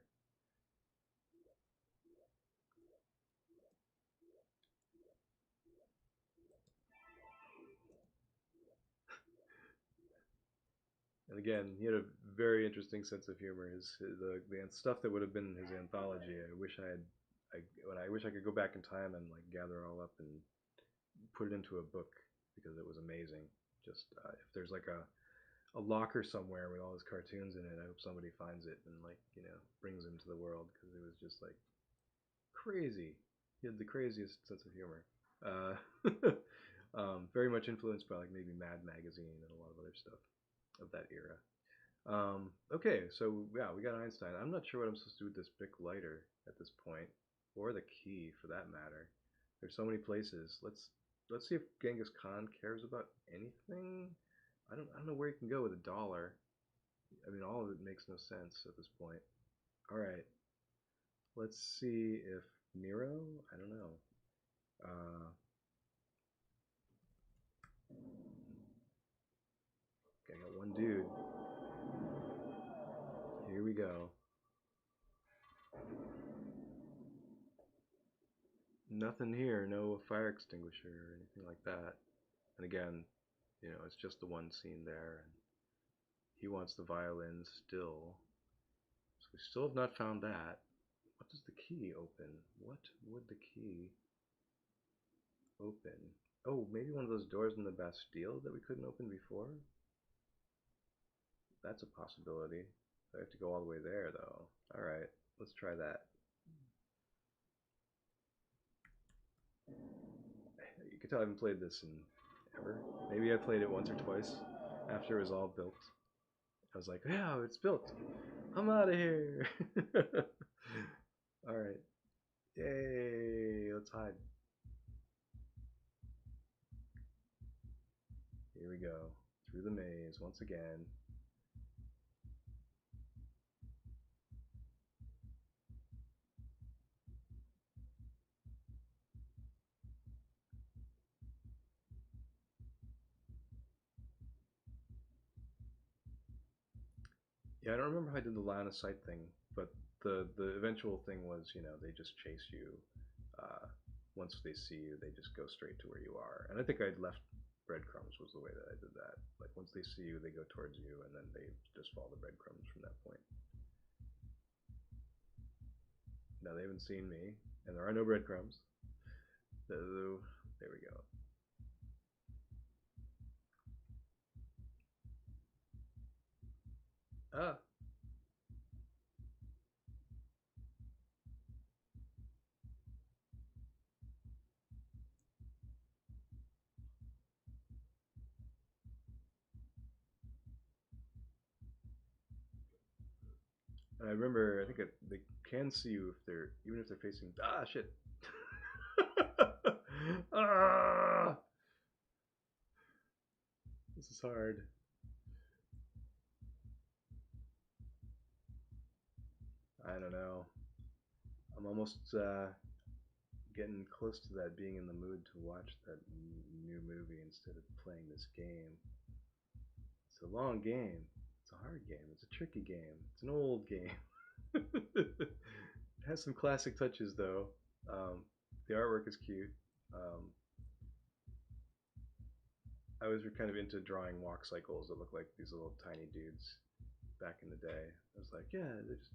And again, he had a very interesting sense of humor. The stuff that would have been his anthology. I wish I could go back in time and like gather it all up and put it into a book because it was amazing. Just if there's like a locker somewhere with all his cartoons in it, I hope somebody finds it and like brings them to the world because it was just like crazy. He had the craziest sense of humor. Uh, very much influenced by like maybe Mad Magazine and a lot of other stuff of that era. Okay, so yeah, we got Einstein. I'm not sure what I'm supposed to do with this Bic lighter at this point, or the key for that matter. There's so many places. Let's see if Genghis Khan cares about anything. I don't know where you can go with $1. I mean, all of it makes no sense at this point. All right, let's see if Nero. I don't know. Uh, okay, I got one dude. Here we go. Nothing here, no fire extinguisher or anything like that. And again, it's just the one scene there. And he wants the violin still. So we still have not found that. What does the key open? What would the key open? Oh, maybe one of those doors in the Bastille that we couldn't open before? That's a possibility. I have to go all the way there, though. Alright, let's try that. You can tell I haven't played this in ever. Maybe I played it once or twice after it was all built. I was like, yeah, it's built. I'm out of here. Alright. Yay. Let's hide. Here we go. Through the maze once again. Yeah, I don't remember how I did the line of sight thing, but the eventual thing was, they just chase you. Uh, Once they see you, they just go straight to where you are. And I think I'd left breadcrumbs was the way that I did that. Like once they see you, they go towards you, and then they just follow the breadcrumbs from that point. Now they haven't seen me, and there are no breadcrumbs. So there we go. Ah, and I remember, I think they can see you if they're even if they're facing. Ah, shit. Ah, this is hard. I don't know. I'm almost getting close to that being in the mood to watch that new movie instead of playing this game. It's a long game. It's a hard game. It's a tricky game. It's an old game. It has some classic touches though. Um, the artwork is cute. Um, I was kind of into drawing walk cycles that look like these little tiny dudes back in the day. I was like, yeah, they're just.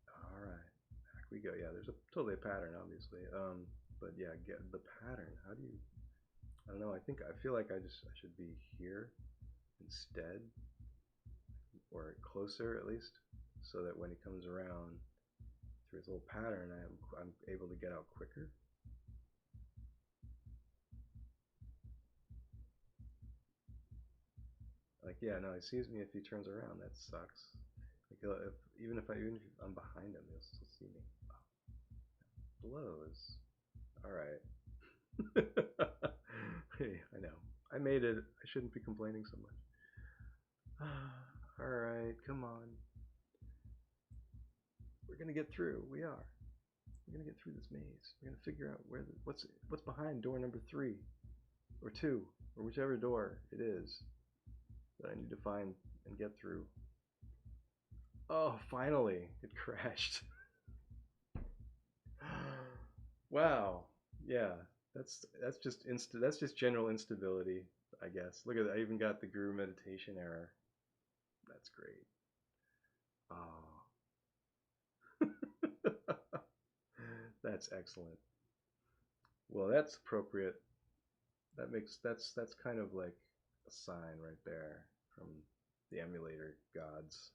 All right, back we go. Yeah, there's totally a pattern, obviously. But yeah, get the pattern. How do you? I don't know. I feel like I should be here instead, or closer at least, so that when he comes around through his little pattern, I'm able to get out quicker. yeah, no, he sees me if he turns around. That sucks. Like, even if I'm behind him, he'll still see me. Blows. All right. Hey, I know. I made it. I shouldn't be complaining so much. All right, come on. We're gonna get through. We are. We're gonna get through this maze. We're gonna figure out what's behind door number 3 or 2 or whichever door it is that I need to find and get through. Oh, finally, it crashed. Wow. Yeah, that's just general instability, I guess. Look at that. I even got the Guru meditation error. That's great. Oh. That's excellent. Well, that's appropriate. That's kind of like a sign right there from the emulator gods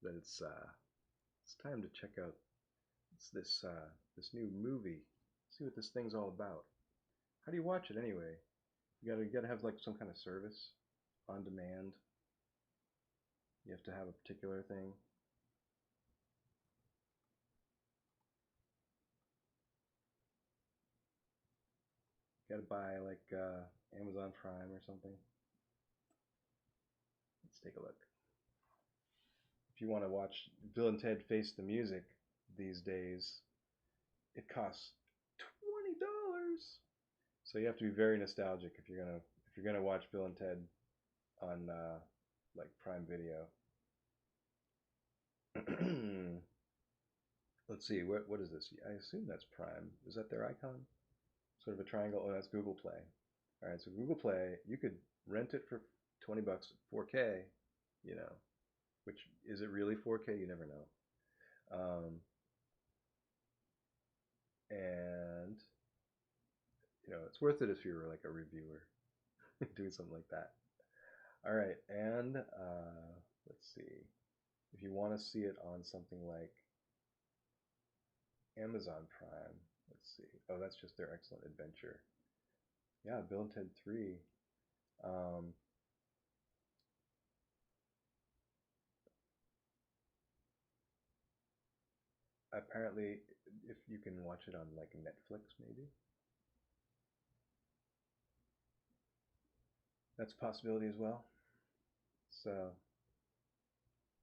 that it's time to check out this new movie. See what this thing's all about. How do you watch it anyway? You gotta have like some kind of service on demand. You have to have a particular thing. You gotta buy like Amazon Prime or something. Let's take a look. If you want to watch Bill and Ted Face the Music these days, it costs $20. So you have to be very nostalgic if you're gonna watch Bill and Ted on like Prime Video. Let's see, what is this? I assume that's Prime. Is that their icon? Sort of a triangle. Oh, that's Google Play. All right, so Google Play, you could rent it for $20, 4K. You know, which is it really 4K? You never know. And it's worth it if you're like a reviewer doing something like that. All right, and let's see. If you want to see it on something like Amazon Prime, let's see. Oh, that's just their Excellent Adventure. Yeah, Bill and Ted 3. Um, Apparently, if you can watch it on like Netflix, maybe that's a possibility as well. So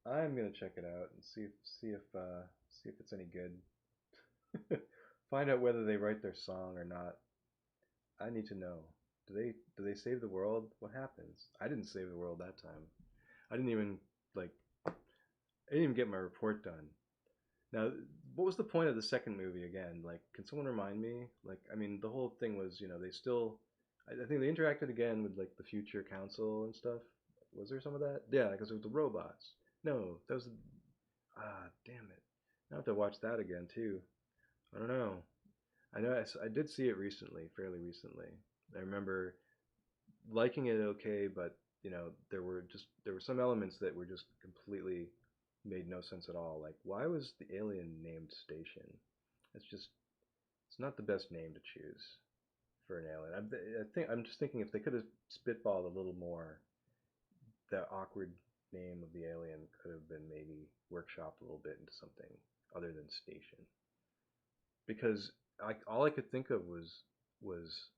I'm gonna check it out and see if it's any good. Find out whether they write their song or not. I need to know. Do they save the world? What happens? I didn't save the world that time. I didn't even like I didn't even get my report done. Now, what was the point of the second movie again? Like, can someone remind me? Like, I mean, the whole thing was, they still I think they interacted again with like the future council and stuff. Was there some of that? Yeah, because it was the robots. No, that was damn it. I have to watch that again too. I don't know. I know I did see it recently, fairly recently. I remember liking it okay, but there were some elements that were just completely made no sense at all. Like, why was the alien named Station? It's not the best name to choose for an alien. I'm just thinking if they could have spitballed a little more, the awkward name of the alien could have been maybe workshopped a little bit into something other than Station. Because all I could think of was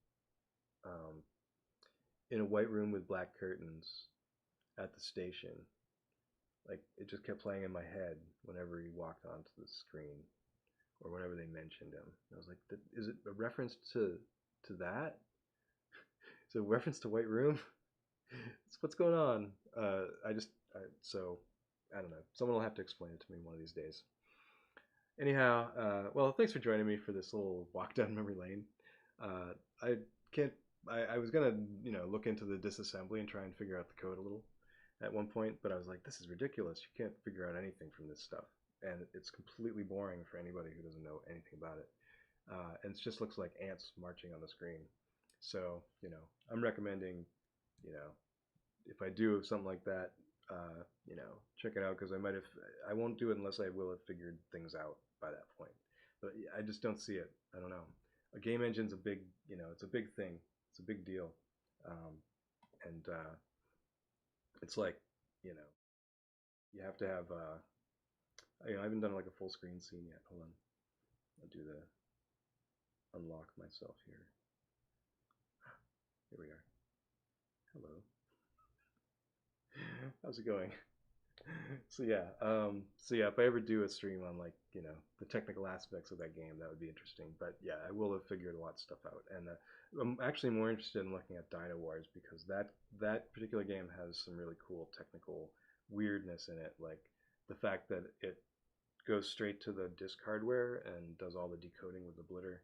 um, in a white room with black curtains at the station. Like, it just kept playing in my head whenever he walked onto the screen or whenever they mentioned him. I was like, is it a reference to that? Is it a reference to White Room? What's going on? So I don't know. Someone will have to explain it to me one of these days. Anyhow, well, thanks for joining me for this little walk down memory lane. I can't. I was gonna, look into the disassembly and try and figure out the code a little at one point, but I was like, this is ridiculous. You can't figure out anything from this stuff, and it's completely boring for anybody who doesn't know anything about it. And it just looks like ants marching on the screen. So, I'm recommending, you know, if I do something like that, check it out because I won't do it unless I will have figured things out by that point. But I just don't see it. I don't know. A game engine's a big, it's a big thing. It's a big deal. And It's like, you know, you have to have, I haven't done like a full screen scene yet. Hold on. I'll do the unlock myself here. Here we are. Hello. How's it going? So yeah, if I ever do a stream on like the technical aspects of that game, that would be interesting. But yeah, I will have figured a lot of stuff out, and I'm actually more interested in looking at Dino Wars because that particular game has some really cool technical weirdness in it, like the fact that it goes straight to the disk hardware and does all the decoding with the blitter.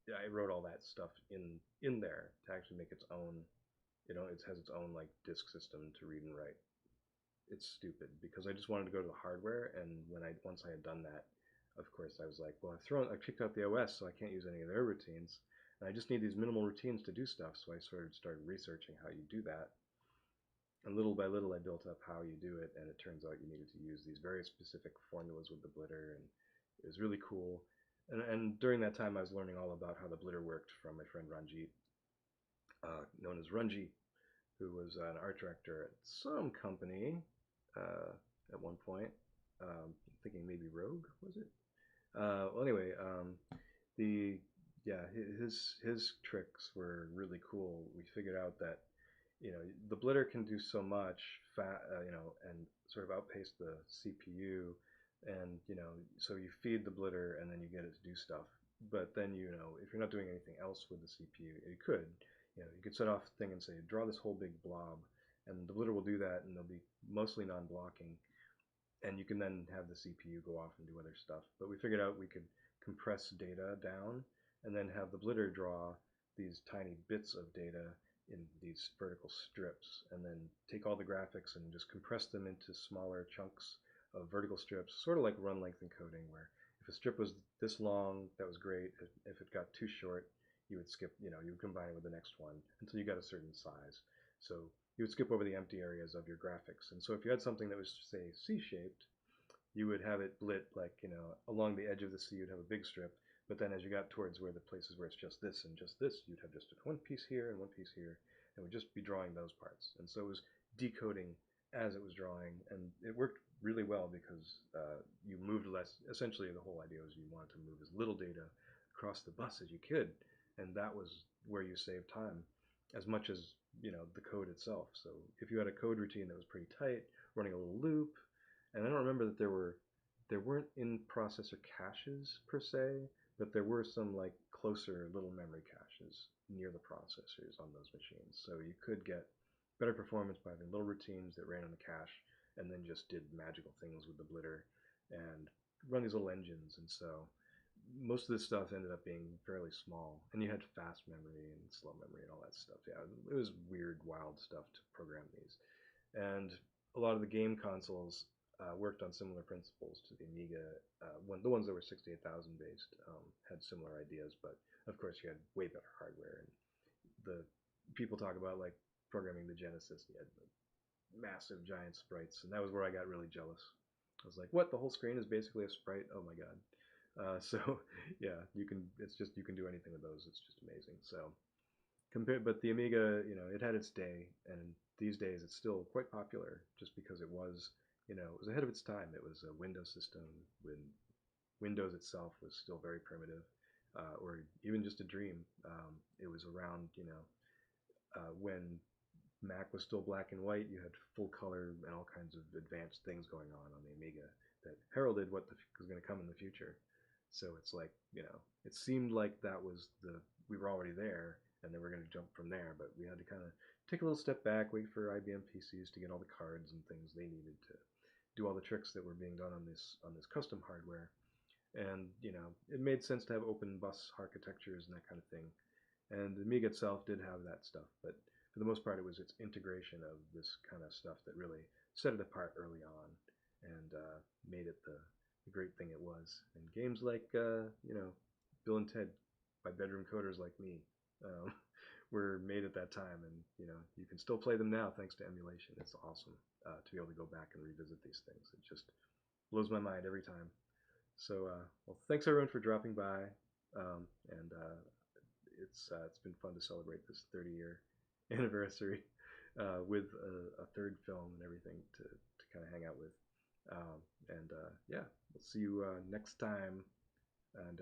Yeah, I wrote all that stuff in there to actually make its own. It has its own like disk system to read and write. It's stupid because I just wanted to go to the hardware, and once I had done that, of course I was like, well, I kicked out the OS, so I can't use any of their routines, and I just need these minimal routines to do stuff. So I sort of started researching how you do that, and little by little I built up how you do it, and it turns out you needed to use these very specific formulas with the blitter, and it was really cool. And during that time, I was learning all about how the blitter worked from my friend Ranjit, known as Runji, who was an art director at some company uh, at one point. Thinking maybe Rogue, was it? Well, anyway, the yeah, his tricks were really cool. We figured out that the blitter can do so much, and sort of outpace the CPU, and so you feed the blitter and then you get it to do stuff. But then if you're not doing anything else with the CPU, you could you could set off a thing and say draw this whole big blob, and the blitter will do that, and they'll be mostly non-blocking, and you can then have the CPU go off and do other stuff. But we figured out we could compress data down and then have the blitter draw these tiny bits of data in these vertical strips, and then take all the graphics and just compress them into smaller chunks of vertical strips, sort of like run length encoding, where if a strip was this long, that was great. If it got too short, you would skip, you would combine it with the next one until you got a certain size. So you would skip over the empty areas of your graphics. And so if you had something that was, say, C-shaped, you would have it blit like, along the edge of the C, you'd have a big strip. But then as you got towards where the places where it's just this and just this, you'd have just one piece here and one piece here, and would just be drawing those parts. And so it was decoding as it was drawing, and it worked really well because you moved less. Essentially, the whole idea was you wanted to move as little data across the bus as you could, and that was where you saved time as much as the code itself. So if you had a code routine that was pretty tight, running a little loop, and I don't remember that there weren't in processor caches per se, but there were some like closer little memory caches near the processors on those machines. So you could get better performance by having little routines that ran on the cache and then just did magical things with the blitter and run these little engines. And so most of this stuff ended up being fairly small, and you had fast memory and slow memory and all that stuff. Yeah, it was weird, wild stuff to program these, and a lot of the game consoles worked on similar principles to the Amiga. The ones that were 68,000 based had similar ideas, but of course you had way better hardware. And the people talk about like programming the Genesis. You had the massive giant sprites, and that was where I got really jealous. I was like, "What? The whole screen is basically a sprite? Oh my god!" So yeah, you can. It's just you can do anything with those. It's just amazing. So but the Amiga, it had its day, and these days it's still quite popular, just because it was ahead of its time. It was a Windows system when Windows itself was still very primitive, or even just a dream. It was around, when Mac was still black and white. You had full color and all kinds of advanced things going on the Amiga that heralded what was going to come in the future. So it's like, it seemed like that was we were already there, and then we're going to jump from there. But we had to kind of take a little step back, wait for IBM PCs to get all the cards and things they needed to do all the tricks that were being done on this custom hardware. And it made sense to have open bus architectures and that kind of thing. And the Amiga itself did have that stuff, but for the most part, it was its integration of this kind of stuff that really set it apart early on, and made it the great thing it was. And games like Bill and Ted by bedroom coders like me um, were made at that time, and you can still play them now thanks to emulation. It's awesome to be able to go back and revisit these things. It just blows my mind every time. So well, thanks everyone for dropping by, and it's been fun to celebrate this 30-year anniversary. with a third film and everything to kind of hang out with. And yeah, we'll see you next time. And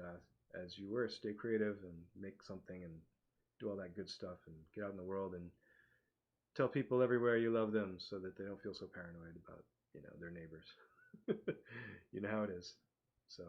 as you were, stay creative and make something and do all that good stuff and get out in the world and tell people everywhere you love them so that they don't feel so paranoid about their neighbors. You know how it is. So